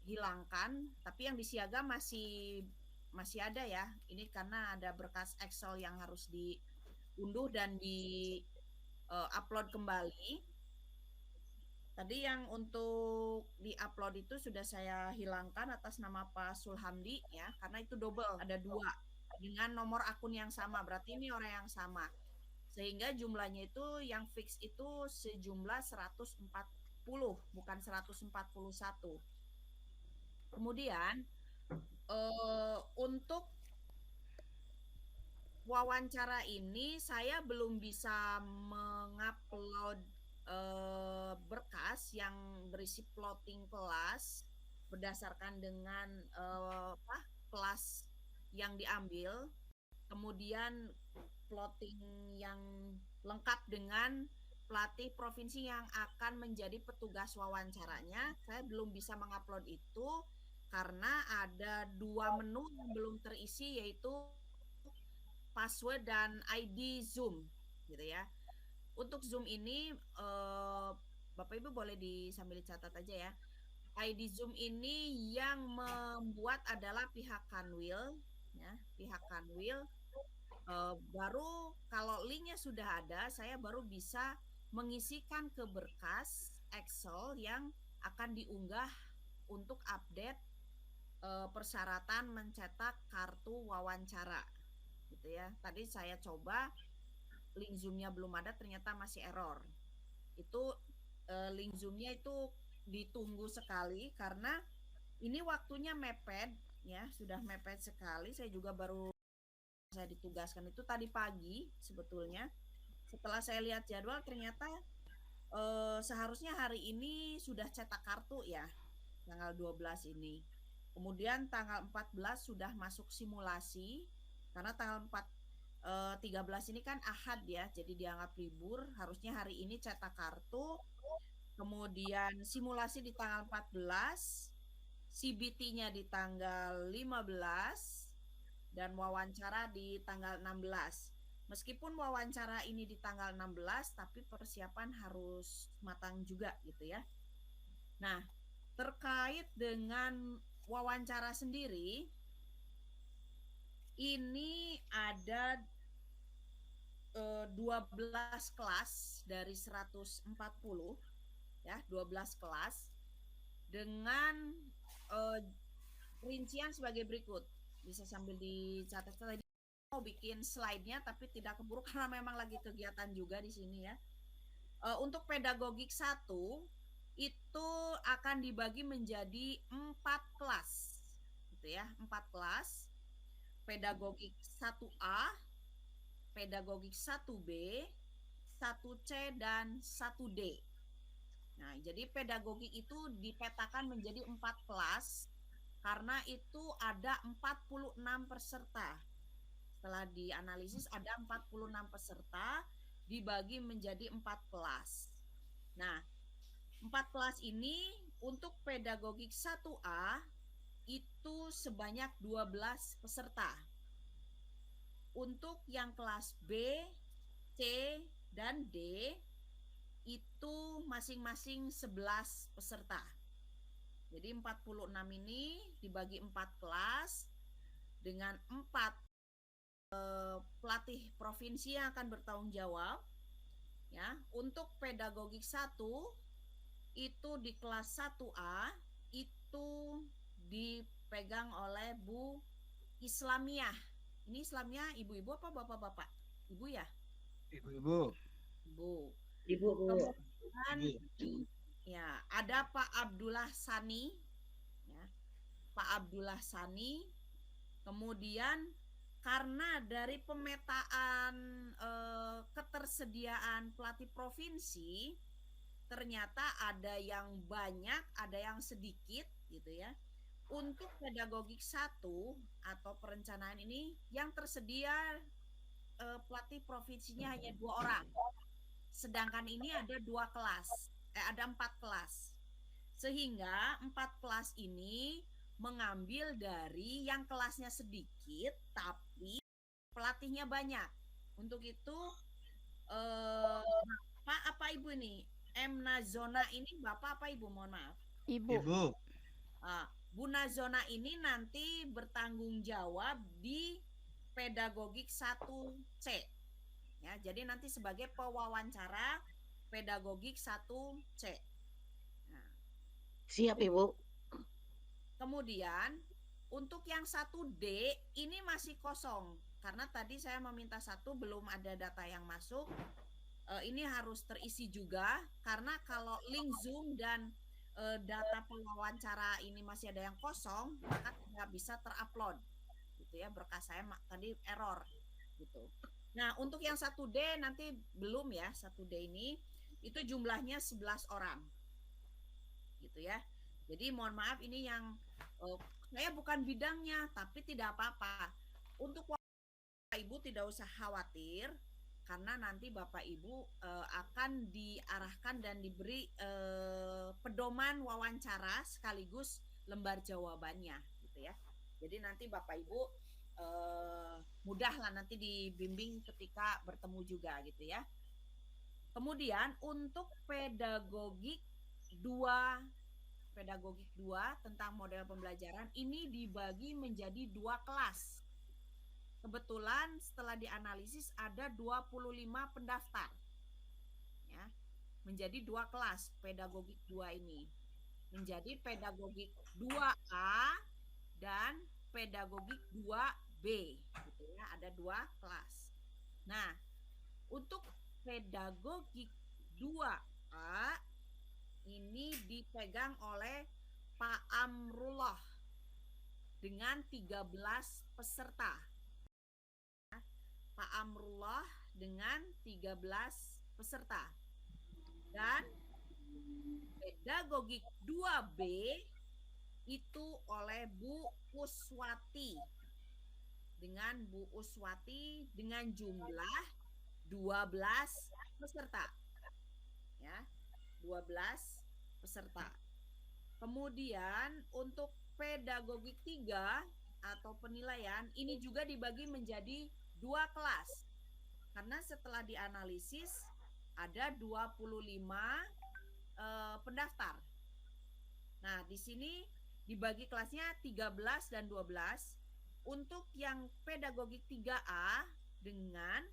hilangkan, tapi yang disiaga masih ada ya. Ini karena ada berkas Excel yang harus diunduh dan di upload kembali. Tadi yang untuk di-upload itu sudah saya hilangkan atas nama Pak Sulhamdi ya, karena itu double, ada 2 dengan nomor akun yang sama, berarti ini orang yang sama. Sehingga jumlahnya itu yang fix itu sejumlah 140 bukan 141. Kemudian untuk wawancara ini saya belum bisa mengupload berkas yang berisi plotting kelas berdasarkan dengan kelas yang diambil, kemudian plotting yang lengkap dengan pelatih provinsi yang akan menjadi petugas wawancaranya. Saya belum bisa mengupload itu karena ada 2 menu yang belum terisi, yaitu password dan ID Zoom, gitu ya. Untuk Zoom ini Bapak Ibu boleh sambil dicatat aja ya. ID Zoom ini yang membuat adalah pihak Kanwil, ya, pihak Kanwil. Baru kalau linknya sudah ada, saya baru bisa mengisikan ke berkas Excel yang akan diunggah untuk update persyaratan mencetak kartu wawancara, gitu ya. Tadi saya coba link Zoom-nya belum ada, ternyata masih error. Itu link Zoom-nya itu ditunggu sekali karena ini waktunya mepet, ya, sudah mepet sekali. Saya juga baru saya ditugaskan itu tadi pagi sebetulnya. Setelah saya lihat jadwal, ternyata seharusnya hari ini sudah cetak kartu ya, tanggal 12 ini. Kemudian tanggal 14 sudah masuk simulasi karena tanggal 13 ini kan Ahad ya, jadi dianggap libur. Harusnya hari ini cetak kartu. Kemudian simulasi di tanggal 14, CBT-nya di tanggal 15, dan wawancara di tanggal 16. Meskipun wawancara ini di tanggal 16, tapi persiapan harus matang juga gitu ya. Nah, terkait dengan wawancara sendiri, ini ada 12 kelas dari 140, ya, 12 kelas dengan rincian sebagai berikut. Bisa sambil dicatat. Tadi mau bikin slide-nya tapi tidak keburu karena memang lagi kegiatan juga di sini ya. Untuk pedagogik 1 itu akan dibagi menjadi 4 kelas, gitu ya, 4 kelas. Pedagogik 1A, pedagogik 1B, 1C, dan 1D. Nah, jadi pedagogik itu dipetakan menjadi 4 kelas karena itu ada 46 peserta. Setelah dianalisis ada 46 peserta dibagi menjadi 4 kelas. Nah, 4 kelas ini untuk pedagogik 1A itu sebanyak 12 peserta. Untuk yang kelas B, C, dan D itu masing-masing 11 peserta. Jadi 46 ini dibagi 4 kelas dengan 4 pelatih provinsi yang akan bertanggung jawab. Ya, untuk pedagogik 1 itu di kelas 1A itu dipegang oleh Bu Islamiah. Ini Islamiah ibu-ibu apa bapak-bapak? Ibu ya? Ibu-ibu. Ibu. Ibu, Bu. Kemudian ya, ada Pak Abdullah Sani, ya, Pak Abdullah Sani. Kemudian karena dari pemetaan ketersediaan pelatih provinsi, ternyata ada yang banyak, ada yang sedikit, gitu ya. Untuk pedagogik 1 atau perencanaan ini yang tersedia pelatih provinsinya hanya 2 orang. Sedangkan ini ada 2 kelas. Ada 4 kelas. Sehingga 4 kelas ini mengambil dari yang kelasnya sedikit tapi pelatihnya banyak. Untuk itu Pak apa Ibu nih? M Nazona ini Bapak apa Ibu? Mohon maaf. Ibu. Bu Nazona ini nanti bertanggung jawab di pedagogik 1C. Ya, jadi nanti sebagai pewawancara pedagogik 1C. Nah. Siap, Ibu. Kemudian untuk yang 1D ini masih kosong karena tadi saya meminta 1 belum ada data yang masuk. ini harus terisi juga, karena kalau link Zoom dan data pewawancara ini masih ada yang kosong, maka tidak bisa terupload gitu ya, berkas saya tadi error gitu. Nah, untuk yang 1D nanti belum ya, 1D ini itu jumlahnya 11 orang gitu ya. Jadi mohon maaf ini yang saya bukan bidangnya, tapi tidak apa-apa. Untuk Bapak Ibu tidak usah khawatir, karena nanti Bapak Ibu akan diarahkan dan diberi pedoman wawancara sekaligus lembar jawabannya gitu ya. Jadi nanti Bapak Ibu mudah lah nanti dibimbing ketika bertemu juga gitu ya. Kemudian untuk pedagogik 2 tentang model pembelajaran ini dibagi menjadi 2 kelas. Kebetulan setelah dianalisis ada 25 pendaftar. Ya, menjadi 2 kelas pedagogik 2 ini. Menjadi pedagogik 2A dan pedagogik 2B gitu ya, ada 2 kelas. Nah, untuk pedagogik 2A ini dipegang oleh Pak Amrullah dengan 13 peserta. Pak Amrullah dengan 13 peserta. Dan pedagogik 2B itu oleh Bu Uswati dengan jumlah 12 peserta. Ya, 12 peserta. Kemudian untuk pedagogik 3 atau penilaian ini juga dibagi menjadi 2 kelas. Karena setelah dianalisis ada 25 pendaftar. Nah, di sini dibagi kelasnya 13 dan 12. Untuk yang pedagogik 3A dengan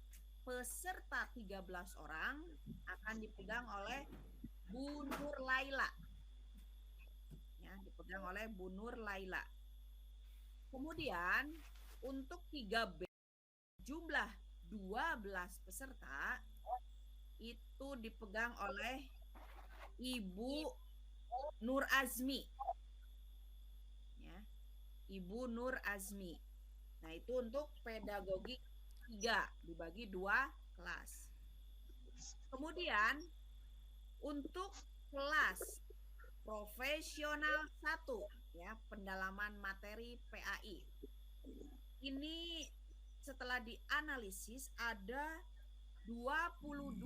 peserta 13 orang akan dipegang oleh Bu Nur Laila. Ya, dipegang oleh Bu Nur Laila. Kemudian untuk 3B jumlah 12 peserta itu dipegang oleh Ibu Nur Azmi. Ya, Ibu Nur Azmi. Nah, itu untuk pedagogik 3 dibagi 2 kelas. Kemudian untuk kelas profesional 1 ya, pendalaman materi PAI. Ini setelah dianalisis ada 22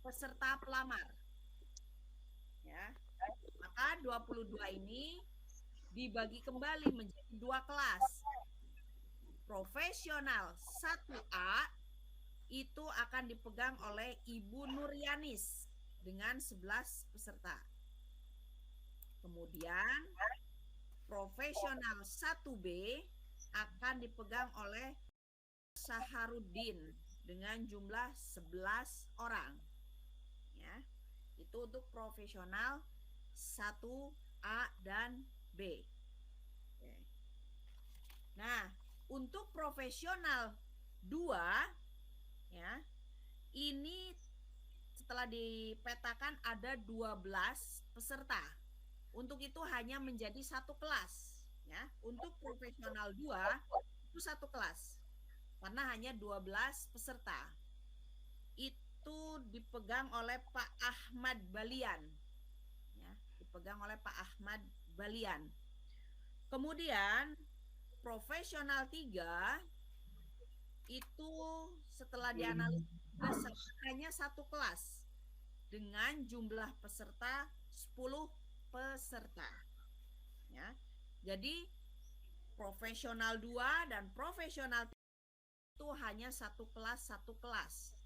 peserta pelamar. Ya. Maka 22 ini dibagi kembali menjadi 2 kelas. Profesional 1A itu akan dipegang oleh Ibu Nuryanis dengan 11 peserta. Kemudian profesional 1B akan dipegang oleh Saharuddin dengan jumlah 11 orang. Ya. Itu untuk profesional 1A dan B. Oke. Nah, untuk profesional 2 ya, ini setelah dipetakan ada 12 peserta. Untuk itu hanya menjadi 1 kelas ya. Untuk profesional 2 itu 1 kelas. Karena hanya 12 peserta. Itu dipegang oleh Pak Ahmad Balian. Ya, dipegang oleh Pak Ahmad Balian. Kemudian profesional 3 itu setelah dianalisis hanya 1 kelas dengan jumlah peserta 10 peserta. Ya. Jadi profesional 2 dan profesional 3 itu hanya 1 kelas 1 kelas.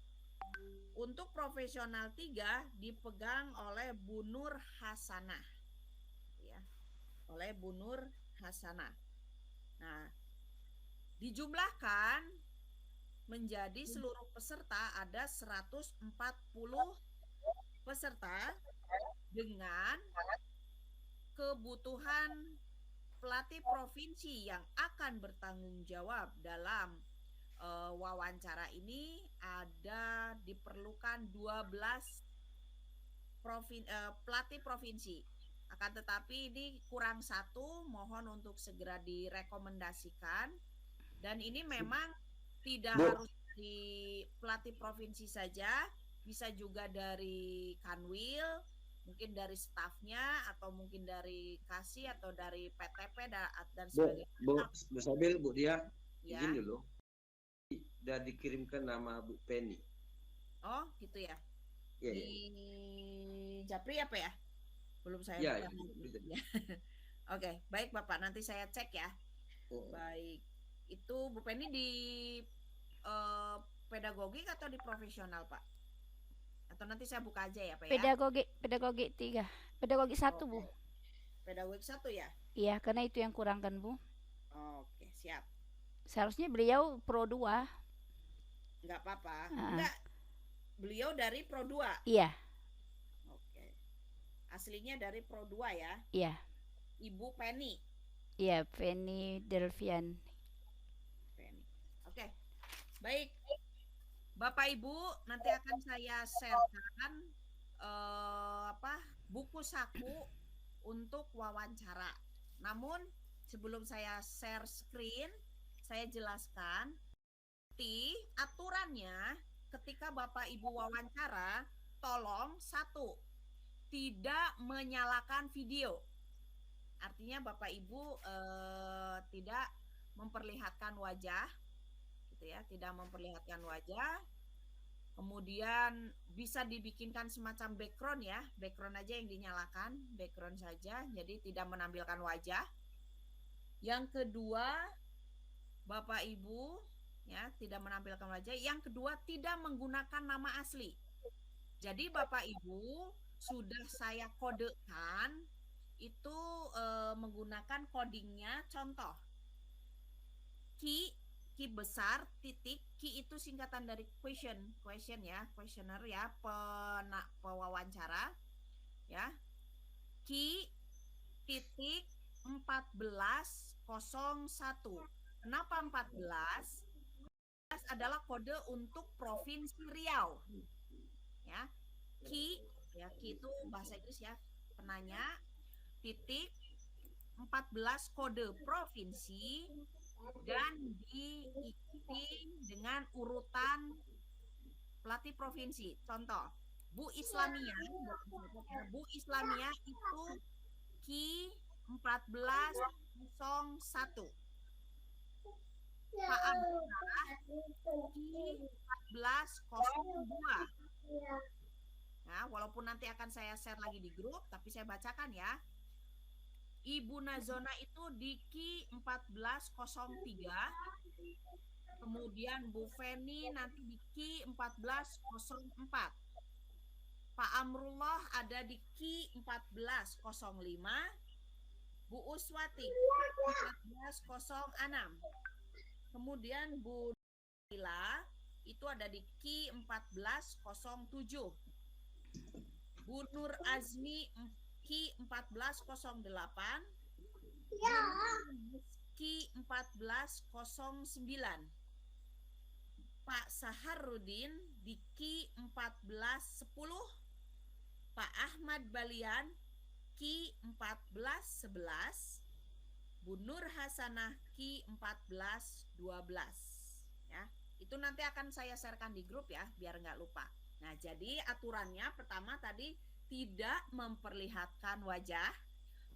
Untuk profesional 3 dipegang oleh Bu Nur Hasanah. Ya. Oleh Bu Nur Hasanah. Nah, dijumlahkan menjadi seluruh peserta ada 140 peserta dengan kebutuhan pelatih provinsi yang akan bertanggung jawab dalam wawancara ini ada diperlukan 12 pelatih provinsi. Akan tetapi ini kurang satu, mohon untuk segera direkomendasikan. Dan ini memang tidak harus di pelatih provinsi saja, bisa juga dari Kanwil, mungkin dari stafnya, atau mungkin dari Kasih, atau dari PTP dan sebagainya. Bu Sabil, Bu Dia, Ya. izin dulu. Sudah dikirimkan nama Bu Penny. Oh, gitu ya. Iya, Di Japri apa ya? Belum saya Iya, buka. iya. Oke, baik Bapak, nanti saya cek ya. Baik, itu Bu Penny di pedagogik atau di profesional Pak? Atau nanti saya buka aja ya Pak ya? Pedagogik 3. Pedagogik 1, Bu. Pedagogik 1 ya? Iya, karena itu yang kurang kan, Bu. Oke, siap. Seharusnya beliau Pro 2. Enggak apa-apa. Enggak. Beliau dari Pro 2. Iya. Oke. Aslinya dari Pro 2 ya? Iya. Ibu Penny. Iya, Penny Delvian. Penny. Oke. Baik. Bapak Ibu, nanti akan saya sharekan buku saku untuk wawancara. Namun sebelum saya share screen, saya jelaskan aturannya ketika Bapak Ibu wawancara, tolong satu, tidak menyalakan video. Artinya Bapak Ibu tidak memperlihatkan wajah, gitu ya, tidak memperlihatkan wajah. Kemudian bisa dibikinkan semacam background ya, background aja yang dinyalakan, background saja, jadi tidak menampilkan wajah. Yang kedua, Bapak Ibu ya, tidak menampilkan wajah. Yang kedua, tidak menggunakan nama asli. Jadi Bapak Ibu sudah saya kodekan itu menggunakan codingnya, contoh key besar, titik, key itu singkatan dari question ya, questioner ya, pewawancara ya, key titik 1401. Kenapa 14? 14 adalah kode untuk Provinsi Riau ya. Key itu bahasa Inggris ya, penanya, titik 14 kode provinsi, dan diikuti dengan urutan pelatih provinsi. Contoh, Bu Islamia itu Ki 1401. Pak Abdullah Ki 1402. Nah, walaupun nanti akan saya share lagi di grup, tapi saya bacakan ya. Ibu Nazona itu di Ki 1403. Kemudian Bu Feni nanti di Ki 1404. Pak Amrullah ada di Ki 1405. Bu Uswati 1406. Kemudian Bu Nila itu ada di Ki 1407. Bu Nur Azmi Ki 1408. Ki 1409. Pak Saharudin di Ki 1410. Pak Ahmad Balian Ki 1411. Bu Nur Hasanah Ki 1412 ya. Itu nanti akan saya sharekan di grup ya, biar nggak lupa. Nah, jadi aturannya pertama tadi tidak memperlihatkan wajah.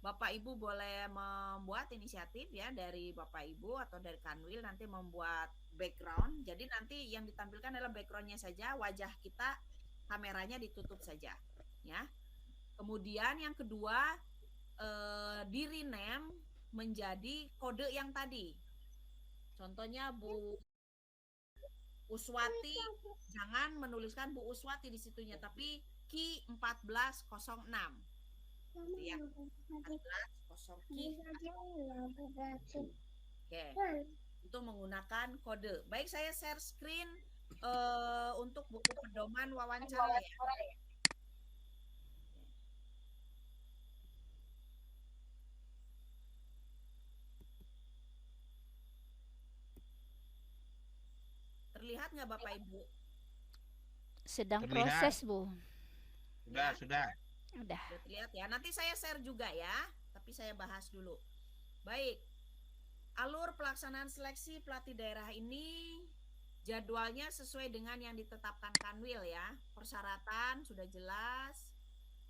Bapak Ibu boleh membuat inisiatif ya, dari Bapak Ibu atau dari Kanwil nanti membuat background. Jadi nanti yang ditampilkan adalah backgroundnya saja, wajah kita kameranya ditutup saja ya. Kemudian yang kedua, di rename menjadi kode yang tadi. Contohnya Bu Uswati, jangan menuliskan Bu Uswati di situnya, tapi Ki 1406. Ya, 1406 Ki. Oke. Itu menggunakan kode. Baik, saya share screen untuk buku pedoman wawancara ya. terlihat nggak Bapak Ibu? Sedang Terlihat. proses, Bu. Sudah, Ya. sudah. Udah. Sudah terlihat ya. Nanti saya share juga ya, tapi saya bahas dulu. Baik. Alur pelaksanaan seleksi pelatih daerah ini jadwalnya sesuai dengan yang ditetapkan Kanwil ya. Persyaratan sudah jelas.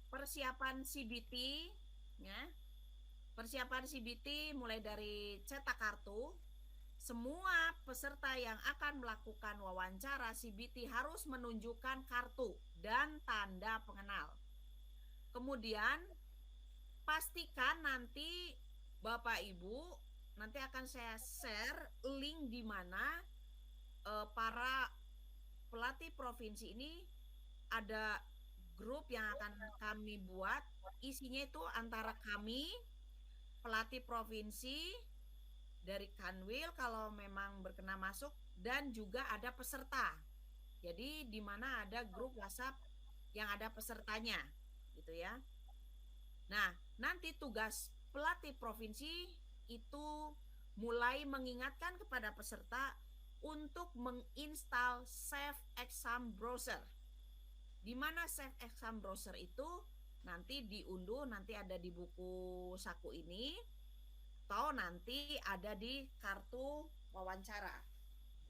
Persiapan CBT ya. Persiapan CBT mulai dari cetak kartu. Semua peserta yang akan melakukan wawancara CBT harus menunjukkan kartu dan tanda pengenal. Kemudian pastikan nanti Bapak Ibu nanti akan saya share link di mana para pelatih provinsi ini ada grup yang akan kami buat, isinya itu antara kami pelatih provinsi dari Kanwil kalau memang berkenan masuk, dan juga ada peserta. Jadi di mana ada grup WhatsApp yang ada pesertanya gitu ya. Nah, nanti tugas pelatih provinsi itu mulai mengingatkan kepada peserta untuk menginstal Safe Exam Browser. Di mana Safe Exam Browser itu nanti diunduh, nanti ada di buku saku ini, atau nanti ada di kartu wawancara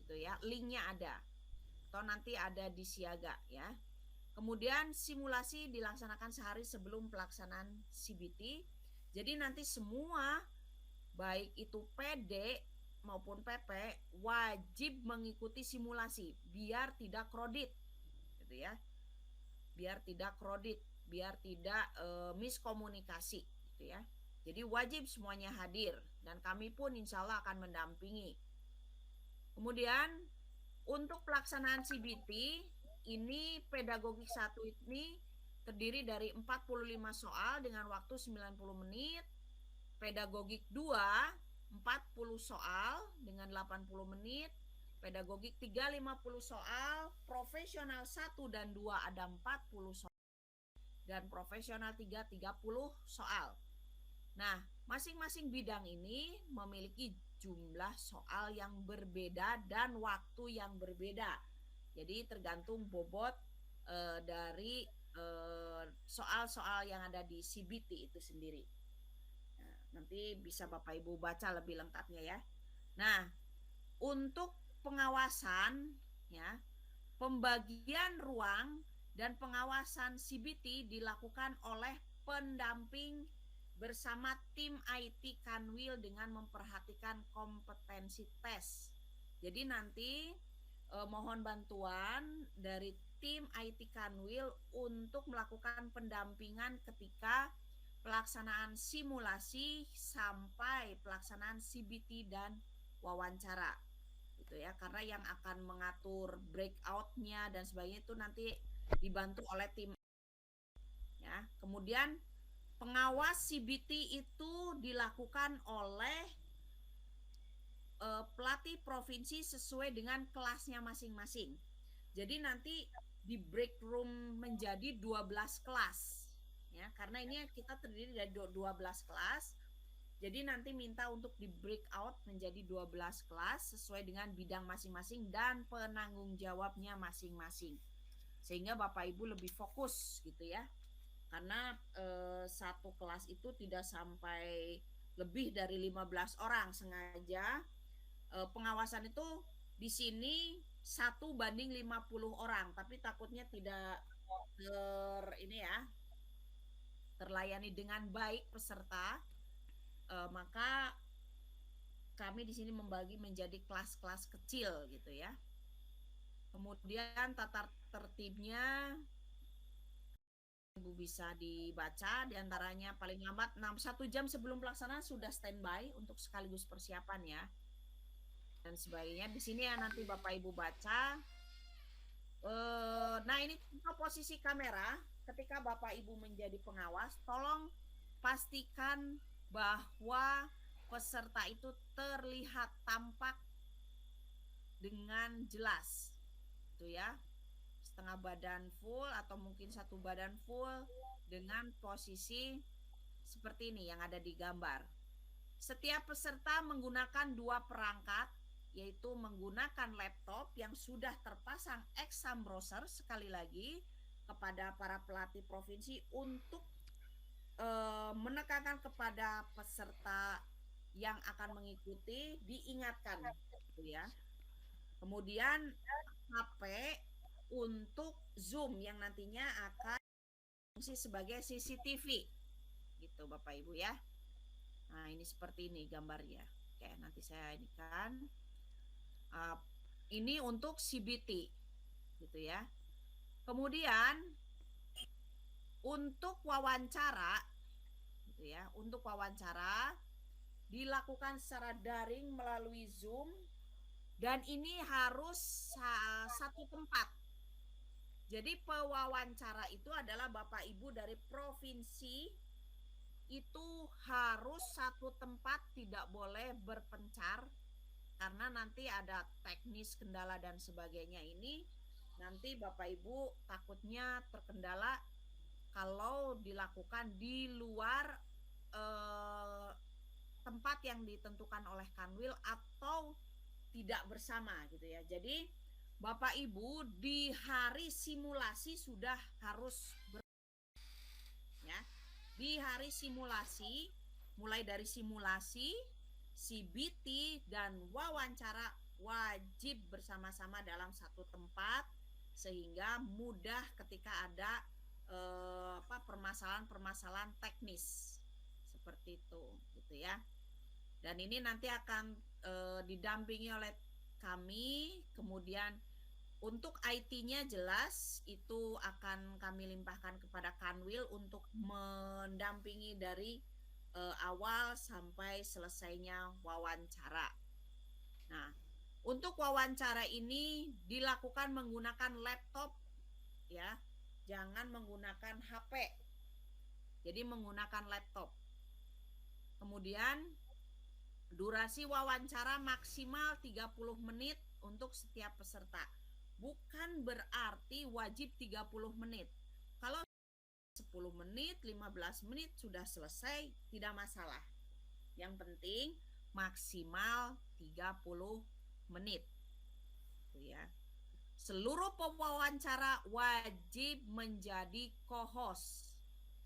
gitu ya, linknya ada, atau nanti ada di siaga ya. Kemudian simulasi dilaksanakan sehari sebelum pelaksanaan CBT. Jadi nanti semua baik itu PD maupun PP wajib mengikuti simulasi biar tidak kredit gitu ya. Biar tidak kredit, biar tidak miskomunikasi gitu ya. Jadi wajib semuanya hadir dan kami pun insya Allah akan mendampingi. Kemudian untuk pelaksanaan CBT ini pedagogik 1 ini terdiri dari 45 soal dengan waktu 90 menit. Pedagogik 2 40 soal dengan 80 menit. Pedagogik 3 50 soal, profesional 1 dan 2 ada 40 soal. Dan profesional 3 30 soal. Nah, masing-masing bidang ini memiliki jumlah soal yang berbeda dan waktu yang berbeda. Jadi tergantung bobot dari soal-soal yang ada di CBT itu sendiri. Nah, nanti bisa Bapak Ibu baca lebih lengkapnya ya. Nah, untuk pengawasan ya, pembagian ruang dan pengawasan CBT dilakukan oleh pendamping bersama tim IT Kanwil dengan memperhatikan kompetensi tes. Jadi nanti mohon bantuan dari tim IT Kanwil untuk melakukan pendampingan ketika pelaksanaan simulasi sampai pelaksanaan CBT dan wawancara gitu ya, karena yang akan mengatur breakout-nya dan sebagainya itu nanti dibantu oleh tim ya. Kemudian pengawas CBT itu dilakukan oleh pelatih provinsi sesuai dengan kelasnya masing-masing. Jadi nanti di break room menjadi 12 kelas ya, karena ini kita terdiri dari 12 kelas. Jadi nanti minta untuk di breakout menjadi 12 kelas sesuai dengan bidang masing-masing dan penanggung jawabnya masing-masing. Sehingga Bapak Ibu lebih fokus gitu ya. Karena satu kelas itu tidak sampai lebih dari 15 orang, sengaja pengawasan itu di sini 1:50 orang, tapi takutnya tidak terlayani dengan baik peserta, maka kami di sini membagi menjadi kelas-kelas kecil gitu ya. Kemudian tata tertibnya Ibu bisa dibaca, diantaranya paling lambat 1 jam sebelum pelaksanaan sudah standby untuk sekaligus persiapan ya, dan sebagainya. Di sini ya nanti Bapak Ibu baca. Nah ini posisi kamera ketika Bapak Ibu menjadi pengawas, tolong pastikan bahwa peserta itu terlihat tampak dengan jelas, itu ya. Setengah badan full atau mungkin satu badan full dengan posisi seperti ini yang ada di gambar. Setiap peserta menggunakan 2 perangkat, yaitu menggunakan laptop yang sudah terpasang exam browser, sekali lagi kepada para pelatih provinsi untuk menekankan kepada peserta yang akan mengikuti, diingatkan gitu ya. Kemudian HP untuk Zoom yang nantinya akan fungsi sebagai CCTV gitu Bapak Ibu ya. Nah, ini seperti ini gambarnya. Oke, nanti saya ini kan ini untuk CBT gitu ya. Kemudian untuk wawancara gitu ya, untuk wawancara dilakukan secara daring melalui Zoom dan ini harus satu tempat. Jadi pewawancara itu adalah Bapak Ibu dari provinsi itu harus satu tempat, tidak boleh berpencar karena nanti ada teknis, kendala dan sebagainya. Ini nanti Bapak Ibu takutnya terkendala kalau dilakukan di luar tempat yang ditentukan oleh Kanwil atau tidak bersama gitu ya. Jadi Bapak Ibu di hari simulasi sudah harus ya. Di hari simulasi, mulai dari simulasi, CBT dan wawancara wajib bersama-sama dalam satu tempat sehingga mudah ketika ada permasalahan-permasalahan teknis seperti itu gitu ya. Dan ini nanti akan didampingi oleh kami, kemudian untuk IT-nya jelas itu akan kami limpahkan kepada Kanwil untuk mendampingi dari awal sampai selesainya wawancara. Nah, untuk wawancara ini dilakukan menggunakan laptop ya, jangan menggunakan HP. Jadi menggunakan laptop. Kemudian durasi wawancara maksimal 30 menit untuk setiap peserta. Bukan berarti wajib 30 menit. Kalau 10 menit, 15 menit sudah selesai, tidak masalah. Yang penting maksimal 30 menit. Itu ya. Seluruh pewawancara wajib menjadi co-host.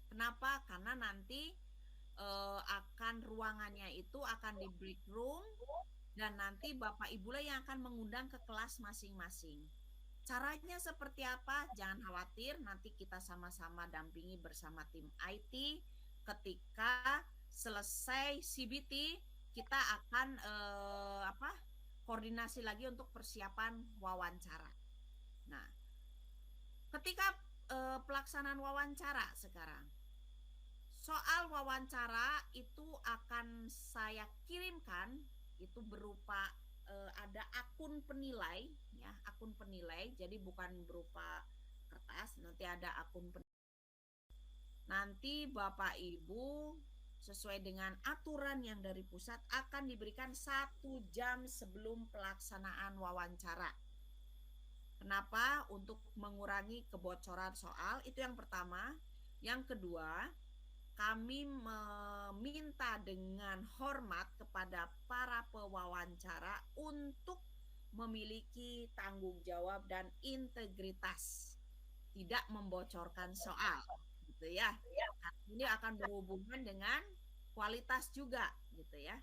Kenapa? Karena nanti akan ruangannya itu akan di break room dan nanti Bapak Ibu lah yang akan mengundang ke kelas masing-masing. Caranya seperti apa? Jangan khawatir, nanti kita sama-sama dampingi bersama tim IT. Ketika selesai CBT, kita akan koordinasi lagi untuk persiapan wawancara. Nah, ketika pelaksanaan wawancara sekarang, soal wawancara itu akan saya kirimkan, itu berupa ada akun penilai ya, akun penilai, jadi bukan berupa kertas, nanti ada akun penilai. Nanti Bapak Ibu sesuai dengan aturan yang dari pusat akan diberikan 1 jam sebelum pelaksanaan wawancara. Kenapa? Untuk mengurangi kebocoran soal, itu yang pertama. Yang kedua, kami meminta dengan hormat kepada para pewawancara untuk memiliki tanggung jawab dan integritas, tidak membocorkan soal, gitu ya. Ini akan berhubungan dengan kualitas juga, gitu ya.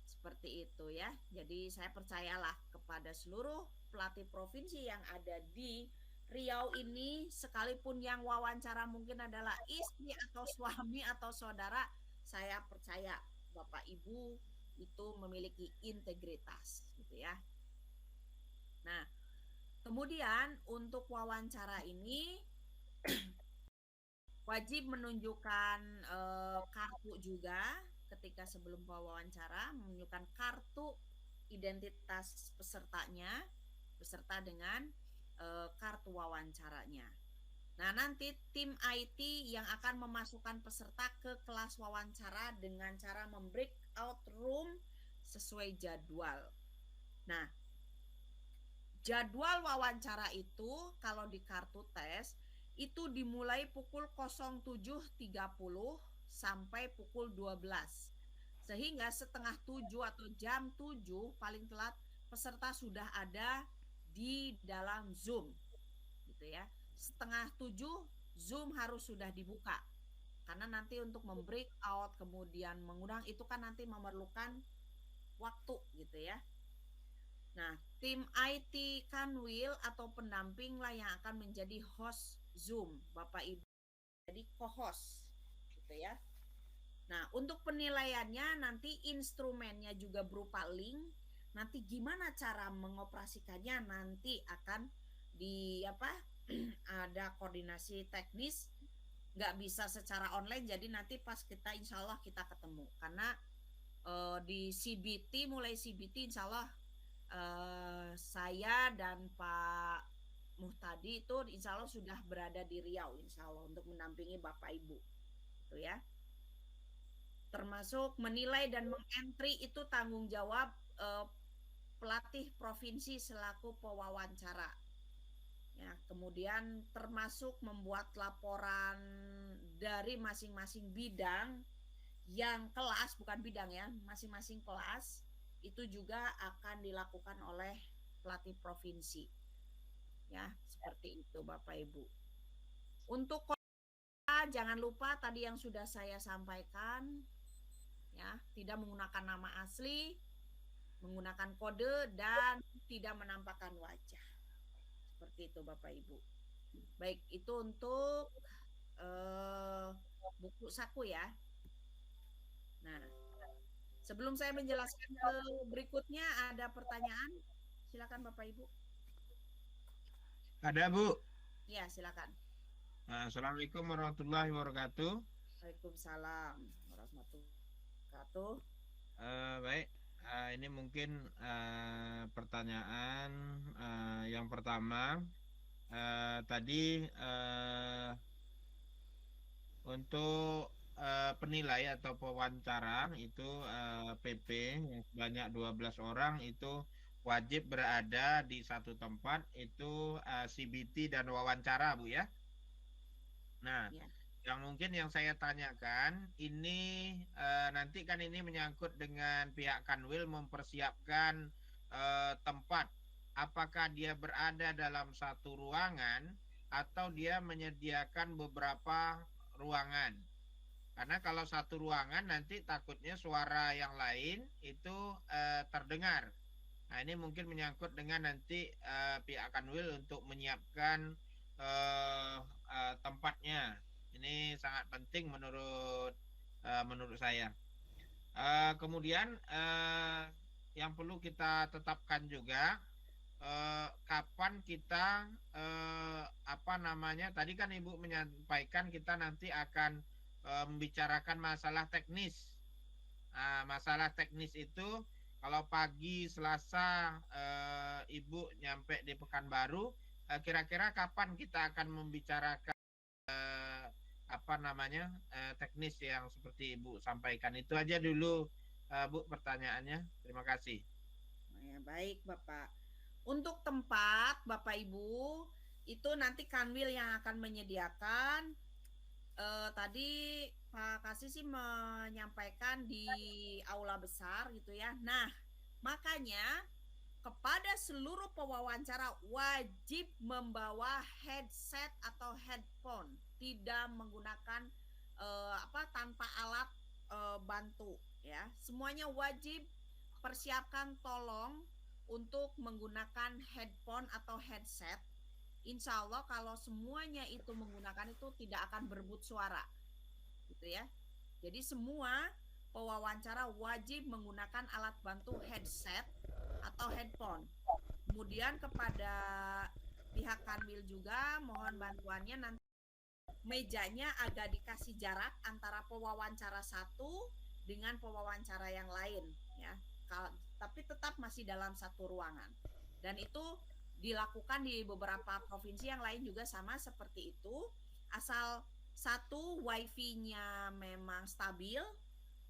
Seperti itu ya. Jadi saya percayalah kepada seluruh pelatih provinsi yang ada di Riau ini, sekalipun yang wawancara mungkin adalah istri atau suami atau saudara, saya percaya Bapak Ibu itu memiliki integritas gitu ya. Nah, kemudian untuk wawancara ini wajib menunjukkan kartu juga ketika sebelum wawancara, menunjukkan kartu identitas pesertanya beserta dengan kartu wawancaranya. Nah, nanti tim IT yang akan memasukkan peserta ke kelas wawancara dengan cara membreakout room sesuai jadwal. Nah, jadwal wawancara itu kalau di kartu tes itu dimulai pukul 07.30 sampai pukul 12. Sehingga setengah 7 atau jam 7 paling telat peserta sudah ada di dalam Zoom, gitu ya. 6:30 Zoom harus sudah dibuka, karena nanti untuk membreak out kemudian mengundang itu kan nanti memerlukan waktu, gitu ya. Nah, tim IT Kanwil atau pendamping lah yang akan menjadi host Zoom, Bapak Ibu, jadi co-host, gitu ya. Nah, untuk penilaiannya nanti instrumennya juga berupa link. Nanti gimana cara mengoperasikannya nanti akan ada koordinasi teknis. Nggak bisa secara online, jadi nanti pas kita insya Allah kita ketemu. Karena di CBT, mulai CBT insya Allah saya dan Pak Muhtadi itu insya Allah sudah berada di Riau insya Allah untuk mendampingi Bapak Ibu, gitu ya. Termasuk menilai dan mengentry itu tanggung jawab pelatih provinsi selaku pewawancara. Ya, kemudian termasuk membuat laporan dari masing-masing bidang yang kelas, bukan bidang ya, masing-masing kelas itu juga akan dilakukan oleh pelatih provinsi. Ya, seperti itu Bapak Ibu. Untuk jangan lupa tadi yang sudah saya sampaikan, ya, tidak menggunakan nama asli, menggunakan kode dan tidak menampakkan wajah. Seperti itu Bapak Ibu. Baik, itu untuk buku saku ya. Nah, sebelum saya menjelaskan ke berikutnya, ada pertanyaan? Silakan Bapak Ibu. Ada Bu. Ya, silakan. Assalamualaikum warahmatullahi wabarakatuh. Waalaikumsalam warahmatullahi wabarakatuh. Baik, ini mungkin pertanyaan yang pertama. Tadi untuk penilai atau pewawancara itu PP yang sebanyak 12 orang itu wajib berada di satu tempat, itu CBT dan wawancara Bu ya. Nah, Ya. yang mungkin yang saya tanyakan ini nanti kan ini menyangkut dengan pihak Kanwil mempersiapkan tempat. Apakah dia berada dalam satu ruangan atau dia menyediakan beberapa ruangan? Karena kalau satu ruangan nanti takutnya suara yang lain itu terdengar. Nah, ini mungkin menyangkut dengan nanti pihak Kanwil untuk menyiapkan tempatnya. Ini sangat penting menurut saya. Kemudian yang perlu kita tetapkan juga kapan kita tadi kan Ibu menyampaikan kita nanti akan membicarakan masalah teknis. Masalah teknis itu kalau pagi Selasa Ibu nyampe di Pekanbaru, kira-kira kapan kita akan membicarakan teknis yang seperti Ibu sampaikan. Itu aja dulu Bu pertanyaannya. Terima kasih. Ya, baik Bapak. Untuk tempat Bapak Ibu itu nanti Kanwil yang akan menyediakan. Tadi Pak Kasih sih menyampaikan di aula besar gitu ya. Nah, makanya kepada seluruh pewawancara wajib membawa headset atau headphone, tidak menggunakan tanpa alat bantu ya. Semuanya wajib persiapkan tolong untuk menggunakan headphone atau headset. Insya Allah kalau semuanya itu menggunakan itu tidak akan berebut suara, gitu ya. Jadi semua pewawancara wajib menggunakan alat bantu headset atau headphone. Kemudian kepada pihak Kanwil juga mohon bantuannya nanti mejanya agak dikasih jarak antara pewawancara satu dengan pewawancara yang lain, ya. Tapi tetap masih dalam satu ruangan. Dan itu dilakukan di beberapa provinsi yang lain juga sama seperti itu. Asal satu, wifi-nya memang stabil.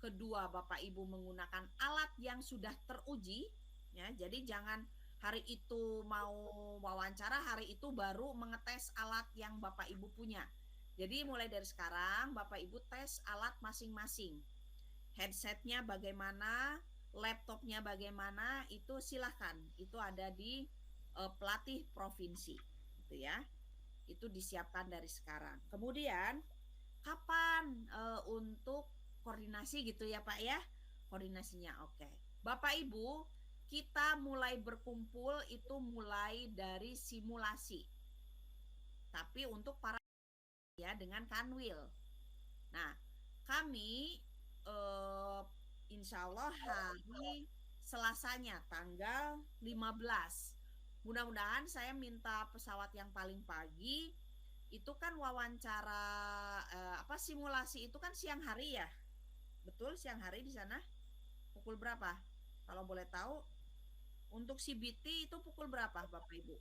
Kedua, Bapak Ibu menggunakan alat yang sudah teruji. Ya, jadi jangan hari itu mau wawancara, hari itu baru mengetes alat yang Bapak Ibu punya. Jadi mulai dari sekarang Bapak Ibu tes alat masing-masing. Headsetnya bagaimana, laptopnya bagaimana itu silahkan, itu ada di pelatih provinsi, gitu ya. Itu disiapkan dari sekarang. Kemudian kapan untuk koordinasi gitu ya Pak ya? Koordinasinya oke. Bapak Ibu, kita mulai berkumpul itu mulai dari simulasi. Tapi untuk para ya dengan Kanwil. Nah, kami insya Allah hari Selasanya tanggal 15. Mudah-mudahan saya minta pesawat yang paling pagi. Itu kan wawancara simulasi itu kan siang hari ya. Betul, siang hari di sana. Pukul berapa? Kalau boleh tahu. Untuk CBT itu pukul berapa Bapak Ibu?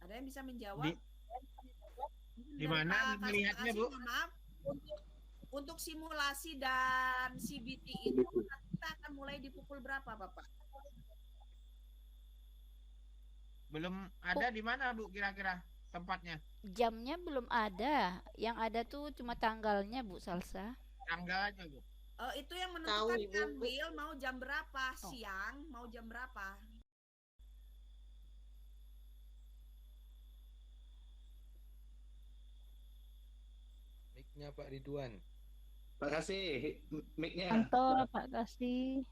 Ada yang bisa menjawab? Di mana melihatnya, Bu? Maaf, untuk simulasi dan CBT itu kita akan mulai di pukul berapa, Bapak? Belum ada di mana, Bu, kira-kira tempatnya? Jamnya belum ada. Yang ada tuh cuma tanggalnya, Bu Salsa. Tanggal aja, Bu. Itu yang menentukan Kanwil mau jam berapa? Siang mau jam berapa? Mic-nya Pak Ridwan. Pak kasih mic-nya. Anto, Pak kasih.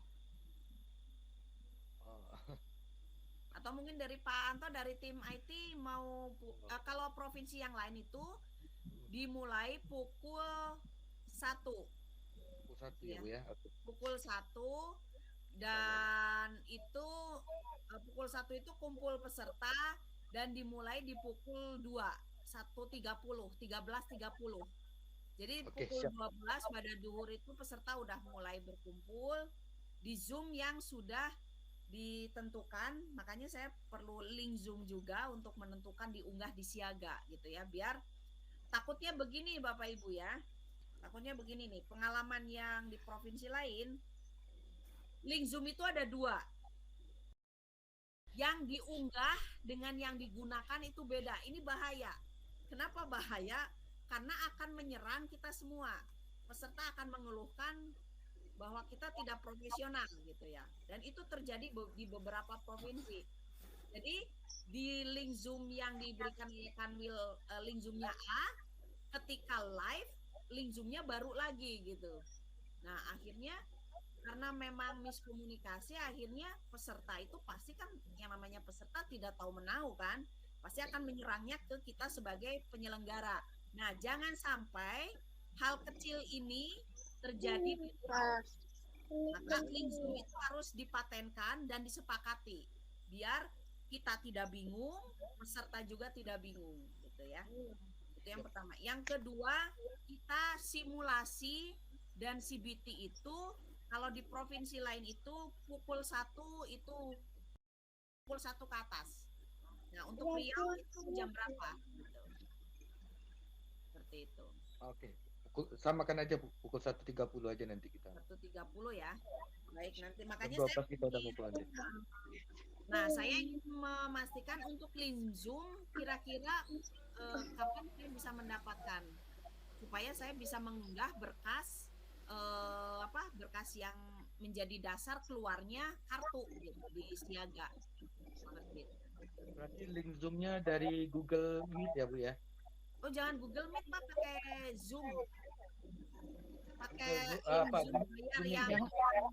Atau mungkin dari Pak Anto dari tim IT mau kalau provinsi yang lain itu dimulai pukul 1. Pukul 1 ya, Bu ya. Pukul 1 dan itu pukul 1 itu kumpul peserta dan dimulai di pukul 2, 1.30, 13.30. Jadi pukul 12 pada duhur itu peserta udah mulai berkumpul di Zoom yang sudah ditentukan, makanya saya perlu link Zoom juga untuk menentukan diunggah di Siaga gitu ya, biar takutnya begini Bapak Ibu ya, takutnya begini nih, pengalaman yang di provinsi lain, link Zoom itu ada 2, yang diunggah dengan yang digunakan itu beda, ini bahaya. Kenapa bahaya? Karena akan menyerang kita semua, peserta akan mengeluhkan bahwa kita tidak profesional gitu ya, dan itu terjadi di beberapa provinsi. Jadi di link Zoom yang diberikan oleh Kanwil, link Zoom-nya A, ketika live link Zoom-nya baru lagi gitu. Nah akhirnya karena memang miskomunikasi, akhirnya peserta itu pasti kan, yang namanya peserta tidak tahu menahu kan, pasti akan menyerangnya ke kita sebagai penyelenggara. Nah jangan sampai hal kecil ini terjadi di maka link Zoom itu harus dipatenkan dan disepakati biar kita tidak bingung, peserta juga tidak bingung gitu ya. Itu yang pertama. Yang kedua, kita simulasi dan CBT itu kalau di provinsi lain itu pukul 1 itu pukul 1 ke atas. Nah, untuk Riau itu jam berapa? Gitu. Seperti itu. Oke. Samakan aja pukul 1.30 aja nanti kita. 1.30 ya. Baik, nanti makanya saya kita udah mau Nah, saya ingin memastikan untuk link Zoom kira-kira kapan saya bisa mendapatkan supaya saya bisa mengunggah berkas berkas yang menjadi dasar keluarnya kartu gitu di Siaga. Berarti link Zoom-nya dari Google Meet ya, Bu ya? Oh, jangan Google Meet, Pak, pakai Zoom. Pakai Zoom bayar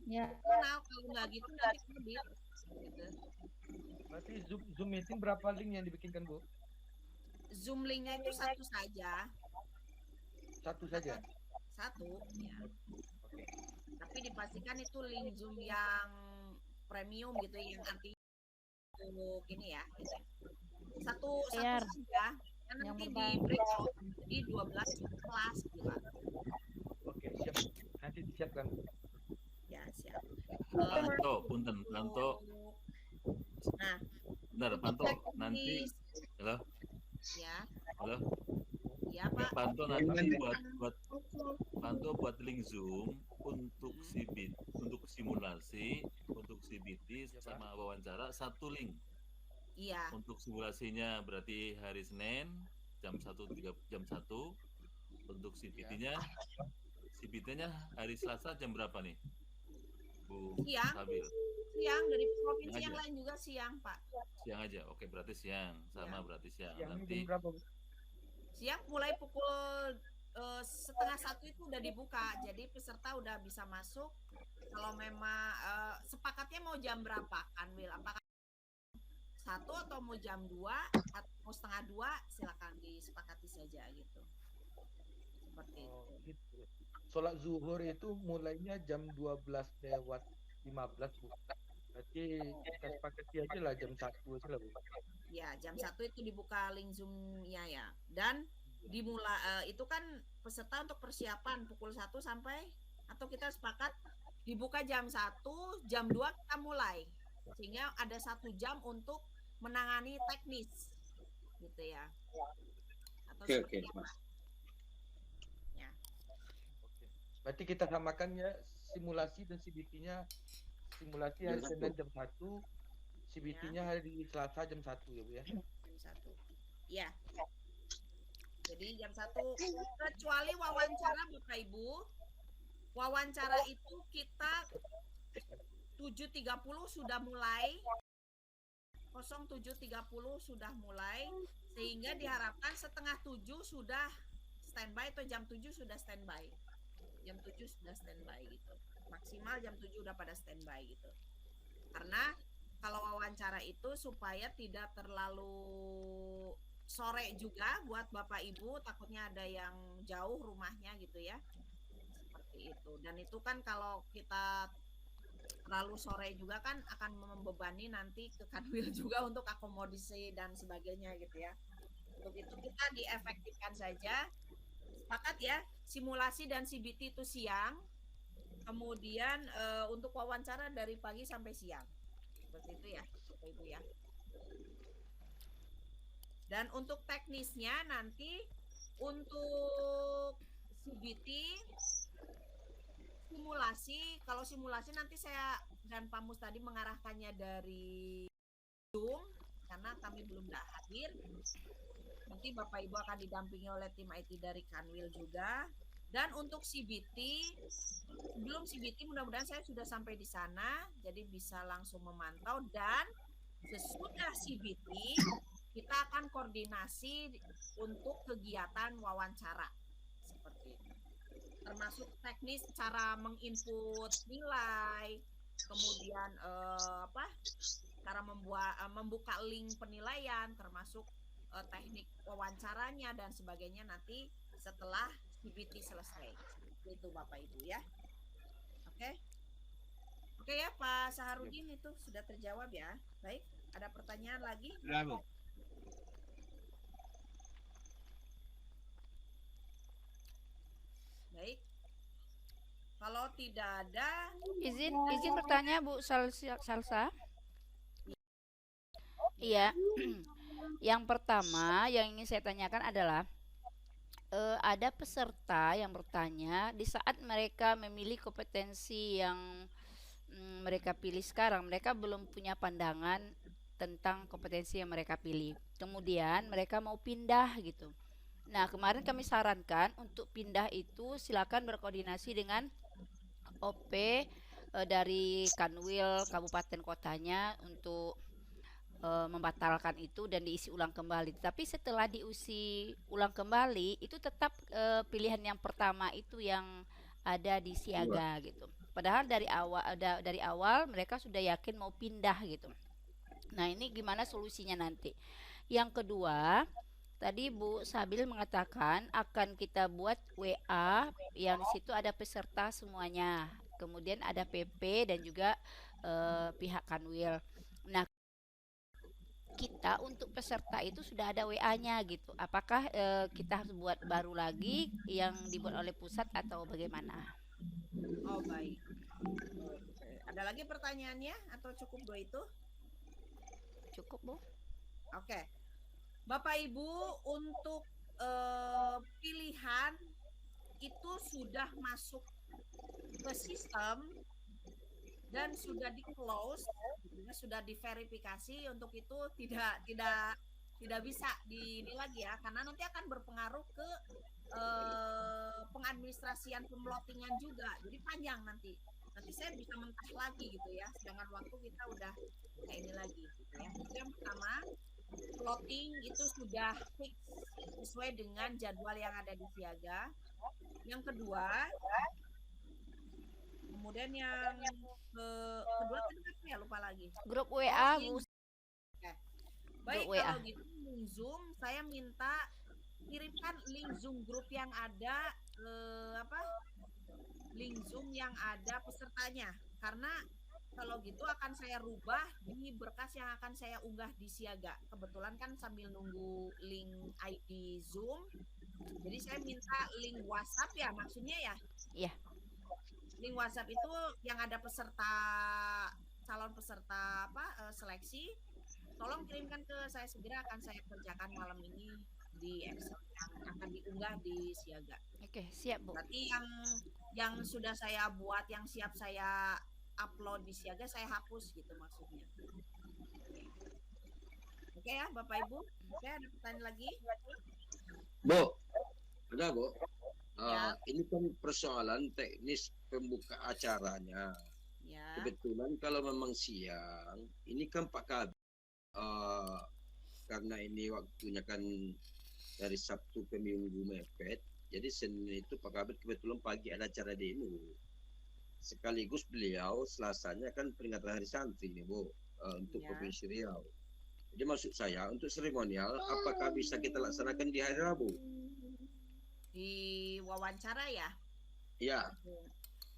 yang kenal, kalau nggak gitu nanti kredit. Gitu. Berarti Zoom meeting berapa link yang dibikinkan, Bu? Zoom linknya itu satu saja. Satu saja? Satu, ya. Oke. Tapi dipastikan itu link Zoom yang premium gitu, yang artinya untuk ini ya. Gitu. Satu saja. Nanti di breakout di 12 kelas gitu. Oke, siap. Nanti disiapkan. Ya, siap. Panto, punten, Panto. Nah, benar, Panto, nanti halo. Ya. Halo. Ya, Pak. Panto nanti buat link Zoom untuk CBT, untuk simulasi, untuk CBT sama wawancara satu link. Iya. Untuk simulasinya berarti hari Senin jam 1. Untuk CBT-nya hari Selasa jam berapa nih, Bu Siang. Sabil? Siang, dari provinsi Siang yang aja? lain juga siang, Pak. Siang aja, oke berarti siang, sama berarti siang. Siangnya Nanti jam berapa, Bu? Siang mulai pukul 12:30 itu udah dibuka, jadi peserta udah bisa masuk. Kalau memang sepakatnya mau jam berapa, Kanwil? Apakah 1 atau mau jam 2 atau mau setengah 2, silakan disepakati saja gitu. Seperti Oh, itu. gitu. Sholat zuhur itu mulainya jam 12:15, Bu. Berarti kita sepakati aja lah jam 1 aja lah, Bu. Ya, jam 1 itu dibuka link Zoom-nya ya. Dan dimulai itu kan peserta untuk persiapan pukul 1 sampai, atau kita sepakat dibuka jam 1, jam 2 kita mulai. Sehingga ada 1 jam untuk menangani teknis. Gitu ya. Atau Oke, seperti apa? Mas. Ya. Oke. Berarti kita samakan ya simulasi dan CBT-nya. Simulasi hari Jam Senin 1. jam 1, CBT-nya hari Selasa jam 1 ya, Bu ya. Jam 1. Ya. Jadi jam 1, kecuali wawancara Bapak Ibu. Wawancara itu kita 7.30 sudah mulai. 07.30 sudah mulai, sehingga diharapkan setengah 7 sudah standby atau jam 7 sudah standby. Jam 7 sudah standby gitu. Maksimal jam 7 udah pada standby gitu. Karena kalau wawancara itu supaya tidak terlalu sore juga buat Bapak Ibu, takutnya ada yang jauh rumahnya gitu ya. Seperti itu. Dan itu kan kalau kita terlalu sore juga kan akan membebani nanti ke Kanwil juga untuk akomodasi dan sebagainya gitu ya. Untuk itu kita diefektifkan saja. Sepakat ya, simulasi dan CBT itu siang. Kemudian untuk wawancara dari pagi sampai siang. Seperti itu ya, Bapak Ibu ya. Dan untuk teknisnya nanti untuk CBT simulasi, kalau simulasi nanti saya dan Pak Mus tadi mengarahkannya dari Zoom karena kami belum hadir. Nanti Bapak Ibu akan didampingi oleh tim IT dari Kanwil juga. Dan untuk CBT, sebelum CBT mudah-mudahan saya sudah sampai di sana, jadi bisa langsung memantau. Dan sesudah CBT kita akan koordinasi untuk kegiatan wawancara seperti itu. Termasuk teknis cara menginput nilai, kemudian cara membuka link penilaian, termasuk teknik wawancaranya dan sebagainya nanti setelah CBT selesai. Itu Bapak Ibu ya. Oke. Oke ya Pak Saharudin, itu sudah terjawab ya. Baik, ada pertanyaan lagi? Sudah, Bu. Baik. Kalau tidak ada, izin bertanya Bu Salsa. Iya. Yang pertama yang ingin saya tanyakan adalah ada peserta yang bertanya di saat mereka memilih kompetensi yang mereka pilih sekarang, mereka belum punya pandangan tentang kompetensi yang mereka pilih. Kemudian mereka mau pindah gitu. Nah, kemarin kami sarankan untuk pindah itu silakan berkoordinasi dengan OP dari Kanwil kabupaten kotanya untuk membatalkan itu dan diisi ulang kembali. Tapi setelah diisi ulang kembali itu tetap pilihan yang pertama itu yang ada di siaga gitu. Padahal dari awal mereka sudah yakin mau pindah gitu. Nah, ini gimana solusinya nanti? Yang kedua, tadi Bu Sabil mengatakan akan kita buat WA yang di situ ada peserta semuanya. Kemudian ada PP dan juga pihak Kanwil. Nah, kita untuk peserta itu sudah ada WA-nya gitu. Apakah kita harus buat baru lagi yang dibuat oleh pusat atau bagaimana? Oh baik. Ada lagi pertanyaannya atau cukup dua itu? Cukup Bu. Oke. Bapak Ibu, untuk pilihan itu sudah masuk ke sistem dan sudah di close, sudah diverifikasi. Untuk itu tidak tidak bisa di ini lagi ya, karena nanti akan berpengaruh ke pengadministrasian pemlotingan juga. Jadi panjang nanti. Nanti saya bisa mentah lagi gitu ya. Sedangkan waktu kita udah kayak ini lagi gitu ya. Itu yang pertama, plotting itu sudah fix sesuai dengan jadwal yang ada di siaga. Yang kedua, kemudian yang kedua tadi apa ya, lupa lagi. Grup WA, Bu. Baik, Grup WA. kalau gitu link Zoom saya minta kirimkan link Zoom grup yang ada link Zoom yang ada pesertanya, karena kalau gitu akan saya rubah di berkas yang akan saya unggah di siaga. Kebetulan kan sambil nunggu link ID Zoom, jadi saya minta link WhatsApp ya, maksudnya ya. Iya. Link WhatsApp itu yang ada peserta, calon peserta seleksi, tolong kirimkan ke saya, segera akan saya kerjakan malam ini di Excel yang akan diunggah di siaga. Oke, siap, Bu. Berarti yang sudah saya buat, yang siap saya upload di siaga, saya hapus gitu maksudnya. Oke ya, Bapak Ibu. Oke, ada pertanyaan lagi? Bu, ada Bu. Ya. Ini kan persoalan teknis pembuka acaranya. Ya. Kebetulan kalau memang siang, ini kan Pak Kabit, karena ini waktunya kan dari Sabtu ke Minggu mepet, jadi Senin itu Pak Kabit kebetulan pagi ada acara demo. Sekaligus beliau Selasanya kan peringatan Hari Santri nih Bu, untuk Provinsi Riau. Jadi maksud saya untuk seremonial, apakah bisa kita laksanakan di hari Rabu? Di wawancara ya? Iya.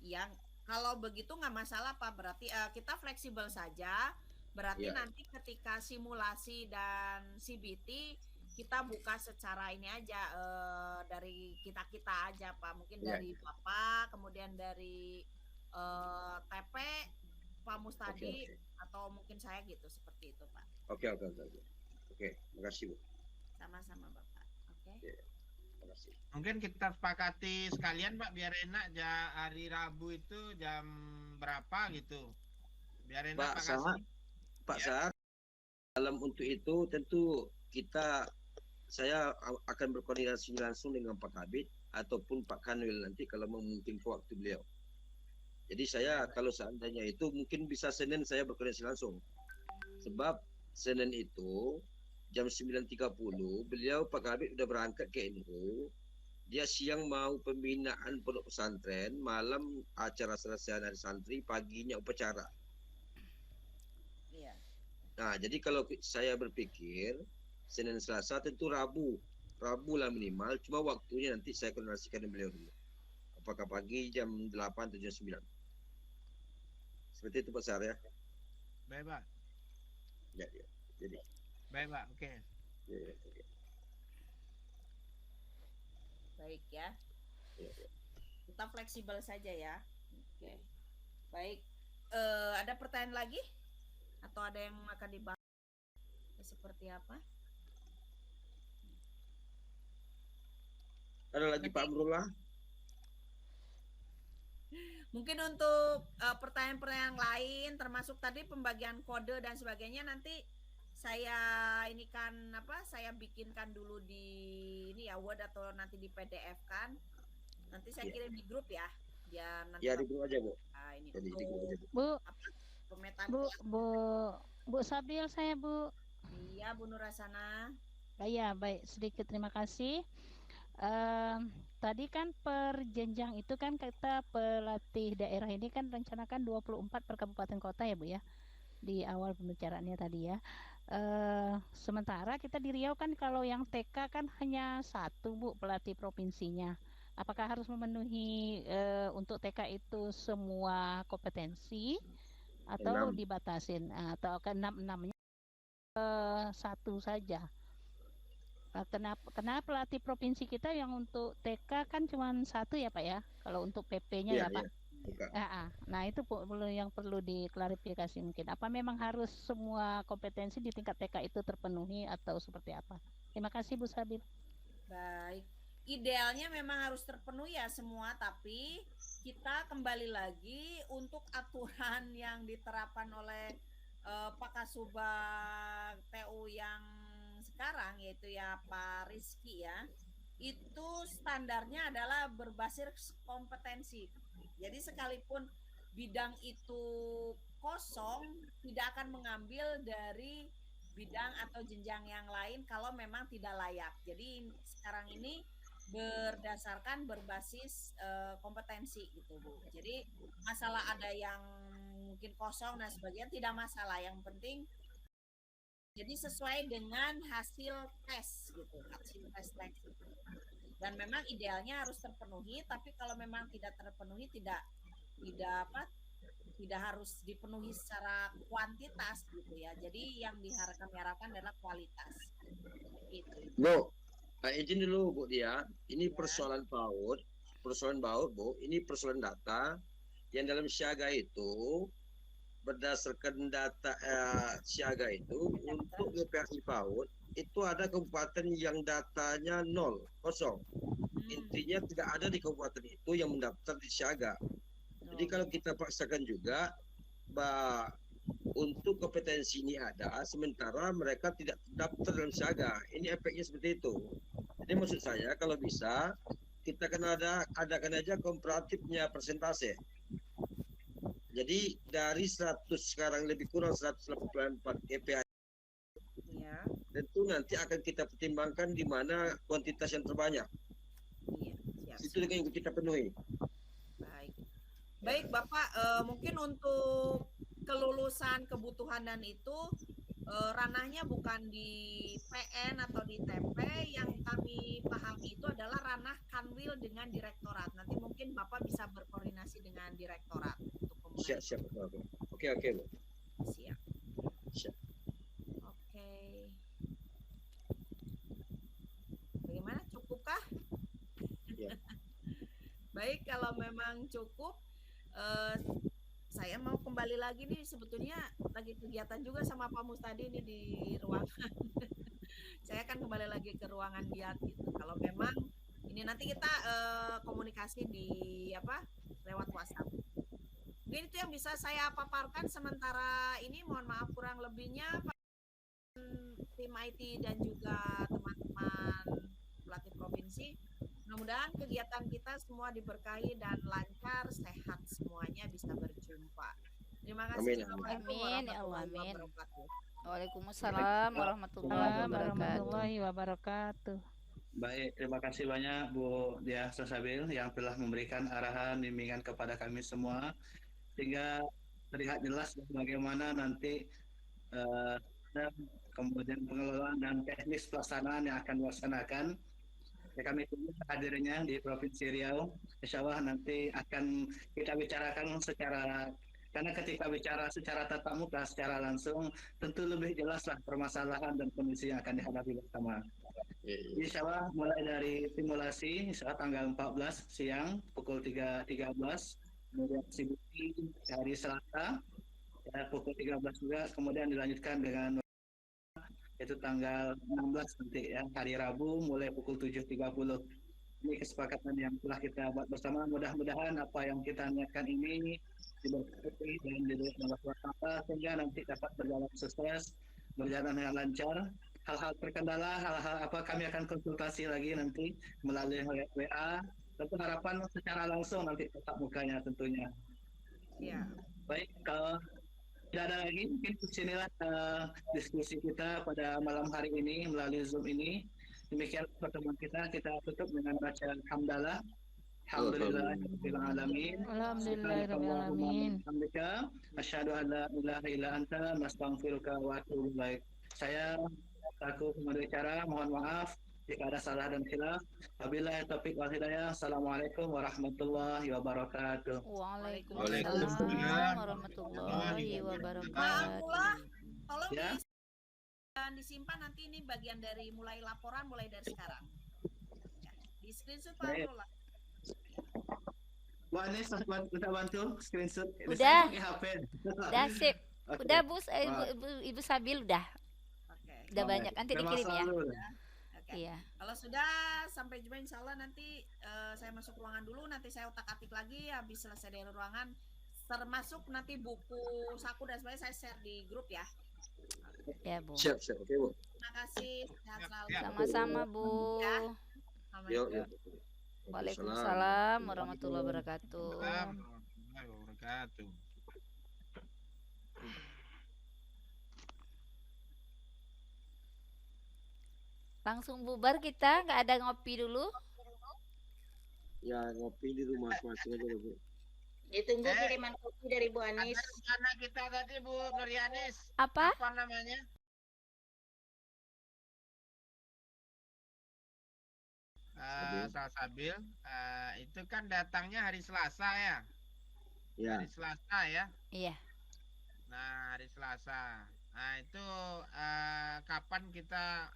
Yang kalau begitu nggak masalah Pak, berarti kita fleksibel saja. Berarti nanti ketika simulasi dan CBT kita buka secara ini aja, dari kita aja Pak, mungkin dari Bapak, kemudian dari TP, Pak Mustadi, atau mungkin saya gitu, seperti itu Pak. Oke, makasih Bu. Sama-sama Bapak. Oke. Makasih. Mungkin kita sepakati sekalian Pak, biar enak hari Rabu itu jam berapa gitu. Biar enak Pak Kasih. Pak Saat, dalam untuk itu tentu saya akan berkoordinasi langsung dengan Pak Kabit ataupun Pak Kanwil nanti kalau memungkinkan waktu beliau. Jadi saya kalau seandainya itu mungkin bisa Senin saya berkoordinasi langsung. Sebab Senin itu jam 9.30 beliau Pak Kabit udah berangkat ke NU. Dia siang mau pembinaan pondok pesantren, malam acara selesai hari santri, paginya upacara. Iya. Nah, jadi kalau saya berpikir Senin Selasa tentu Rabu lah minimal, cuma waktunya nanti saya koordinasikan dengan beliau dulu. Apakah pagi jam 8 atau jam 9? Seperti itu Pak Sar ya. Baik Pak. Ya. Jadi. Baik Pak, oke. Ya, oke. Baik ya. Ya. Kita fleksibel saja ya. Oke. Baik. Ada pertanyaan lagi? Atau ada yang akan dibahas seperti apa? Ada lagi Pak Amrullah? Mungkin untuk pertanyaan-pertanyaan lain, termasuk tadi pembagian kode dan sebagainya, nanti saya saya bikinkan dulu di ini ya, Word atau nanti di PDF kan. Nanti saya kirim di grup ya. Biar nanti di grup aja Bu. Ini Jadi di grup aja Bu. Pemetaan Bu Sabil saya Bu. Iya Bu Nurasana. Ya baik, sedikit terima kasih. Tadi kan per jenjang itu kan kita pelatih daerah ini kan rencanakan 24 per kabupaten kota ya Bu ya, di awal pembicaraannya tadi ya. Sementara kita di Riau kan kalau yang TK kan hanya 1 Bu pelatih provinsinya. Apakah harus memenuhi untuk TK itu semua kompetensi atau 6. dibatasin atau ke 6-6-nya 1 saja? Kenapa pelatih provinsi kita yang untuk TK kan cuma 1 ya Pak ya, kalau untuk PP-nya ya Pak. Nah itu yang perlu diklarifikasi mungkin. Apa memang harus semua kompetensi di tingkat TK itu terpenuhi atau seperti apa? Terima kasih Bu Sabil. Baik, idealnya memang harus terpenuhi ya semua, tapi kita kembali lagi untuk aturan yang diterapkan oleh Pak Kasubag TU yang sekarang yaitu ya Pak Rizky ya, itu standarnya adalah berbasis kompetensi. Jadi sekalipun bidang itu kosong, tidak akan mengambil dari bidang atau jenjang yang lain kalau memang tidak layak. Jadi sekarang ini berdasarkan berbasis kompetensi gitu Bu. Jadi masalah ada yang mungkin kosong dan sebagainya tidak masalah. Yang penting jadi sesuai dengan hasil tes gitu, hasil tes seleksi. Dan memang idealnya harus terpenuhi, tapi kalau memang tidak terpenuhi tidak harus dipenuhi secara kuantitas gitu ya. Jadi yang diharapkan adalah kualitas. Itu. Bu, izin dulu Bu Dia, ini persoalan baut Bu, ini persoalan data yang dalam siaga itu berdasarkan data siaga itu untuk GPAI PAUD itu ada kabupaten yang datanya 0, kosong. Intinya tidak ada di kabupaten itu yang mendaftar di siaga. Jadi kalau kita paksakan juga untuk kompetensi ini ada, sementara mereka tidak terdaftar dalam siaga. Ini efeknya seperti itu. Jadi maksud saya kalau bisa kita kan adakan aja komparatifnya persentase. Jadi dari 100 sekarang lebih kurang 184 GPA. Ya. Tentu nanti akan kita pertimbangkan di mana kuantitas yang terbanyak. Iya, Itu yang kita penuhi. Baik Bapak, mungkin untuk kelulusan kebutuhan dan itu ranahnya bukan di PN atau di TP, yang kami pahami itu adalah ranah Kanwil dengan direktorat. Nanti mungkin Bapak bisa berkoordinasi dengan direktorat untuk pemulaian. Siap. Oke. Siap. Oke. Bagaimana, cukupkah? Ya. Baik, kalau memang cukup, saya mau kembali lagi nih, sebetulnya lagi kegiatan juga sama Pak Mustadi ini di ruangan. Saya akan kembali lagi ke ruangan Giat gitu. Kalau memang ini nanti kita komunikasi di lewat WhatsApp. Mungkin itu yang bisa saya paparkan sementara ini. Mohon maaf kurang lebihnya Pak, tim IT dan juga teman-teman pelatih provinsi. Mudah-mudahan kegiatan kita semua diberkahi dan lancar, sehat semuanya, bisa berjumpa. Terima kasih. Amin ya Allah, amin. Waalaikumsalam warahmatullahi wabarakatuh. Baik, terima kasih banyak Bu Dia Sasabil yang telah memberikan arahan bimbingan kepada kami semua sehingga terlihat jelas bagaimana nanti kemudian pengelolaan dan teknis pelaksanaan yang akan dilaksanakan. Ya, kami tunggu hadirnya di Provinsi Riau. Insya Allah nanti akan kita bicarakan karena ketika bicara secara tatap muka, secara langsung, tentu lebih jelaslah permasalahan dan kondisi yang akan dihadapi bersama. Insya Allah mulai dari simulasi, insya Allah tanggal 14 siang pukul 3.13, kemudian eksibisi hari Selasa ya, pukul 13 juga, kemudian dilanjutkan dengan itu tanggal 16 nanti ya, hari Rabu mulai pukul 7.30. Ini kesepakatan yang telah kita buat bersama. Mudah-mudahan apa yang kita niatkan ini diberkati dan didukung oleh Allah sehingga nanti dapat berjalan sukses, berjalan dengan lancar. Hal-hal terkendala, hal-hal apa kami akan konsultasi lagi nanti melalui WA. Tentu harapan secara langsung nanti tetap mukanya tentunya. Ya. Baik, kalau tidak ada lagi, mungkin disinilah diskusi kita pada malam hari ini melalui Zoom ini. Demikian pertemuan kita tutup dengan baca hamdalah. Alhamdulillahirabbil alamin. Alhamdulillahirabbil asyhadu an la ilaha illa anta nastaghfiruka wa atubu ilaik. Saya selaku pembicara mohon maaf jika ada salah dan khilaf. Wabillahi taufiq wal hidayah. Assalamualaikum warahmatullahi wabarakatuh. Waalaikumsalam warahmatullahi wabarakatuh. Tolong ya. Disimpan nanti, ini bagian dari mulai laporan mulai dari sekarang. Ya, di screenshot Pak Abdullah. Wah, ini kita bantu screenshot. Udah. HP. Udah sip. Okay. Udah Bu, Ibu Sabil udah. Udah banyak, nanti dikirim ya. Iya. Kalau sudah sampai jumpa, insya Allah nanti saya masuk ruangan dulu, nanti saya otak-atik lagi habis selesai dari ruangan, termasuk nanti buku saku dan sebagainya saya share di grup ya. Ya, Bu. Siap, oke Bu. Terima kasih. Sehat selalu. Sama-sama, Bu. Ya. Yuk, Assalamualaikum. yuk. Waalaikumsalam warahmatullahi wabarakatuh. Waalaikumsalam warahmatullahi wabarakatuh. Langsung bubar kita, nggak ada ngopi dulu. Ya ngopi di rumah masing-masing aja Bu. Ditunggu kiriman kopi dari Bu Ada Anis. rencana kita tadi Bu Nuryanis. Apa? Apa namanya? Salsabil, itu kan datangnya hari Selasa ya. Ya. Hari Selasa ya. Iya. Nah, hari Selasa. Nah, itu kapan kita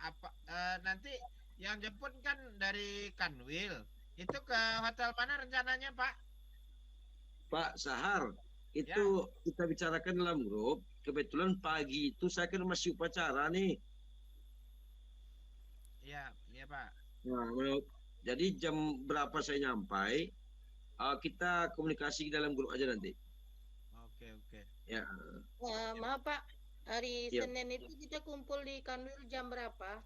nanti yang jemput kan dari Kanwil. Itu ke hotel mana rencananya, Pak? Pak Sahar, itu kita bicarakan dalam grup. Kebetulan pagi itu saya kan masih upacara nih. Iya, iya Pak. Nah, jadi jam berapa saya nyampai? Kita komunikasi dalam grup aja nanti. Oke, oke. Ya. Maaf Pak, hari Ya. Senin itu kita kumpul di Kanwil jam berapa?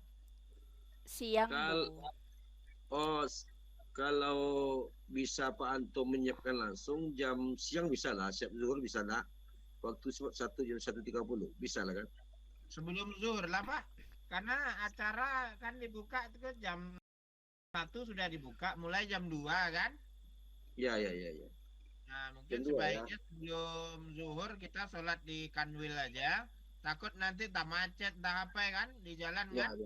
Siang, Bu. Kalau bisa Pak Anto menyiapkan langsung jam siang bisa lah, siap zuhur bisa lah. Waktu jam 1.30 bisa lah kan? Sebelum zuhur lah Pak. Karena acara kan dibuka itu kan jam 1 sudah dibuka, mulai jam 2 kan? Ya. Nah, mungkin Jam 2 ya. sebaiknya sebelum zuhur kita sholat di Kanwil aja. Takut nanti tak macet, tak apa kan di jalan Ya. kan?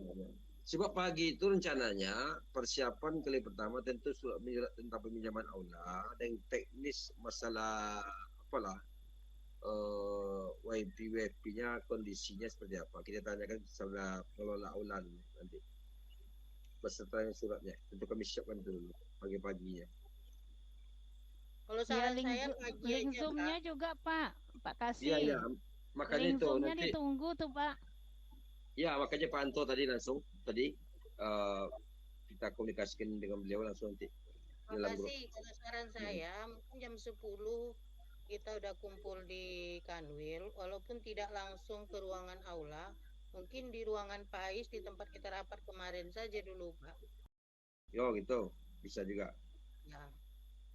Sebab pagi itu rencananya persiapan kali pertama tentu surat menyurat tentang peminjaman aula dan teknis masalah apalah WIP-nya kondisinya seperti apa. Kita tanyakan kepada pengelola aula nanti beserta yang suratnya. Tentu kami siapkan dulu pagi-paginya. Kalau Ya, saran link, saya pagi link aja Zoom-nya Pak. juga Pak kasih. Iya. Makanya Link itu Zoom-nya nanti. ditunggu tuh Pak. Ya, makanya Pak Anto tadi langsung kita komunikasikan dengan beliau langsung nanti dalam grup. Makasih. Kalau saran saya mungkin jam 10 kita udah kumpul di Kanwil, walaupun tidak langsung ke ruangan aula, mungkin di ruangan Pais di tempat kita rapat kemarin saja dulu Pak. Yo gitu, bisa juga. Ya.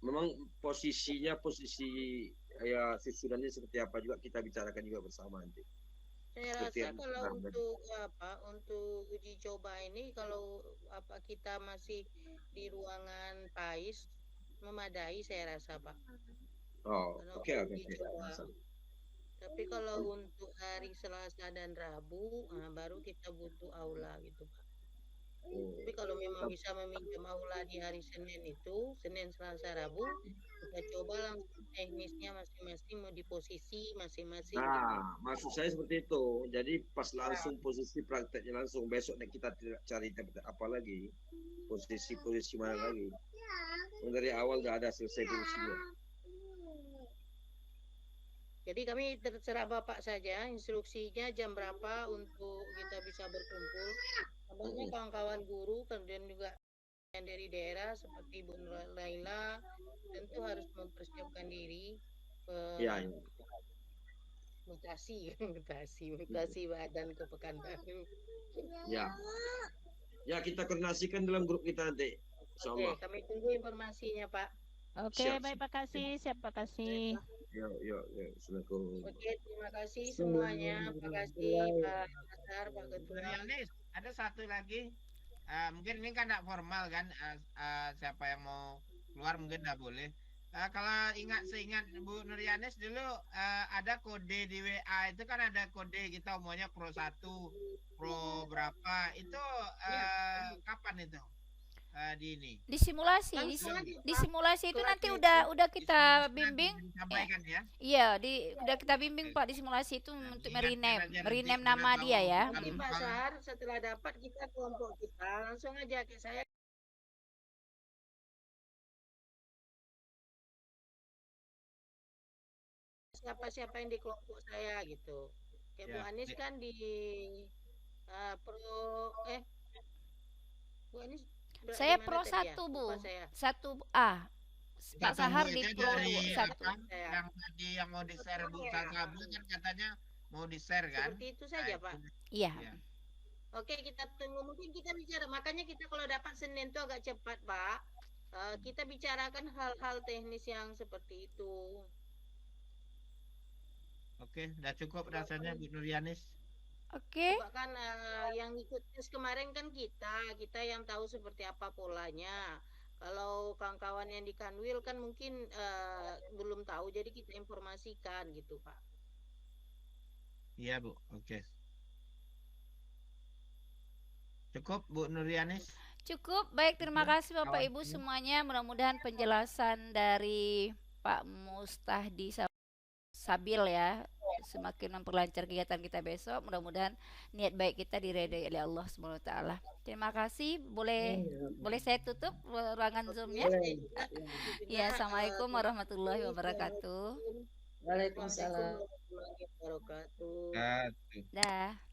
Memang posisi ya susunannya seperti apa juga kita bicarakan juga bersama nanti. Saya Seperti rasa yang kalau pernah untuk uji coba ini kalau kita masih di ruangan Pais memadai saya rasa Pak. Oh, Kalau oke. uji coba. Tapi kalau untuk hari Selasa dan Rabu baru kita butuh aula gitu Pak. Tapi kalau memang bisa meminjam aula di hari Senin itu, Senin, Selasa, Rabu, kita coba langsung teknisnya masing-masing mau di posisi masing-masing. Nah, maksud saya seperti itu. Jadi pas langsung posisi prakteknya langsung besok kita tidak cari tempat apa lagi, posisi mana lagi. Dari awal udah ada selesai posisinya. Jadi kami terserah Bapak saja instruksinya jam berapa untuk kita bisa berkumpul. Kabarnya kawan-kawan guru kemudian juga yang dari daerah seperti Bu Laila tentu harus mempersiapkan diri Ya. mutasi badan ke Pekanbaru. Ya. Ya, kita koordinasikan dalam grup kita nanti. Insyaallah. Oke, kami tunggu informasinya Pak. Oke, Siap, baik Pak Kasih, siap Pak Kasih. Yo. Assalamualaikum. Oke, terima kasih semuanya. Terima kasih Pak Nasar, Pak Ketua. Nuryanis, ada satu lagi. Mungkin ini kan tidak formal kan. Siapa yang mau keluar mungkin tidak boleh. Kalau seingat Bu Nuryanis dulu ada kode di WA itu kan ada kode kita umumnya Pro 1, Pro berapa itu kapan itu? Di simulasi itu nanti udah kita bimbing. Disampaikan ya. Iya, udah kita bimbing Pak di simulasi itu untuk merename nama dia ya. Nanti Pak Sar setelah dapat kita kelompok kita langsung aja ke saya. Siapa-siapa yang di kelompok saya gitu. Kayak Bu Anis kan di Bu Anis Saya Pro 1 Bu. 1A. Pak Sahar di Pro 1. Yang tadi yang mau di share Bu Salsabil kan katanya mau di-share kan? Seperti itu saja, Pak. Iya. Ya. Oke, kita tunggu. Mungkin kita bicara. Makanya kita kalau dapat Senin itu agak cepat, Pak. Kita bicarakan hal-hal teknis yang seperti itu. Oke, udah cukup rasanya Bu Nuryanis. Oke. Coba kan yang ikut tes kemarin kan kita yang tahu seperti apa polanya. Kalau kawan-kawan yang di Kanwil kan mungkin belum tahu, jadi kita informasikan gitu, Pak. Iya, Bu. Oke. Cukup Bu Nuryanis? Cukup. Baik, terima Ya, kasih Bapak kawan Ibu semua. semuanya. Mudah-mudahan penjelasan dari Pak Mustahdi Sabil ya semakin memperlancar kegiatan kita besok. Mudah-mudahan niat baik kita diridhai oleh Allah Subhanahu wa taala. Terima kasih. Boleh saya tutup ruangan Zoom-nya? Boleh. Ya, Assalamualaikum warahmatullahi wabarakatuh. Waalaikumsalam warahmatullahi wabarakatuh. Nah, Dah.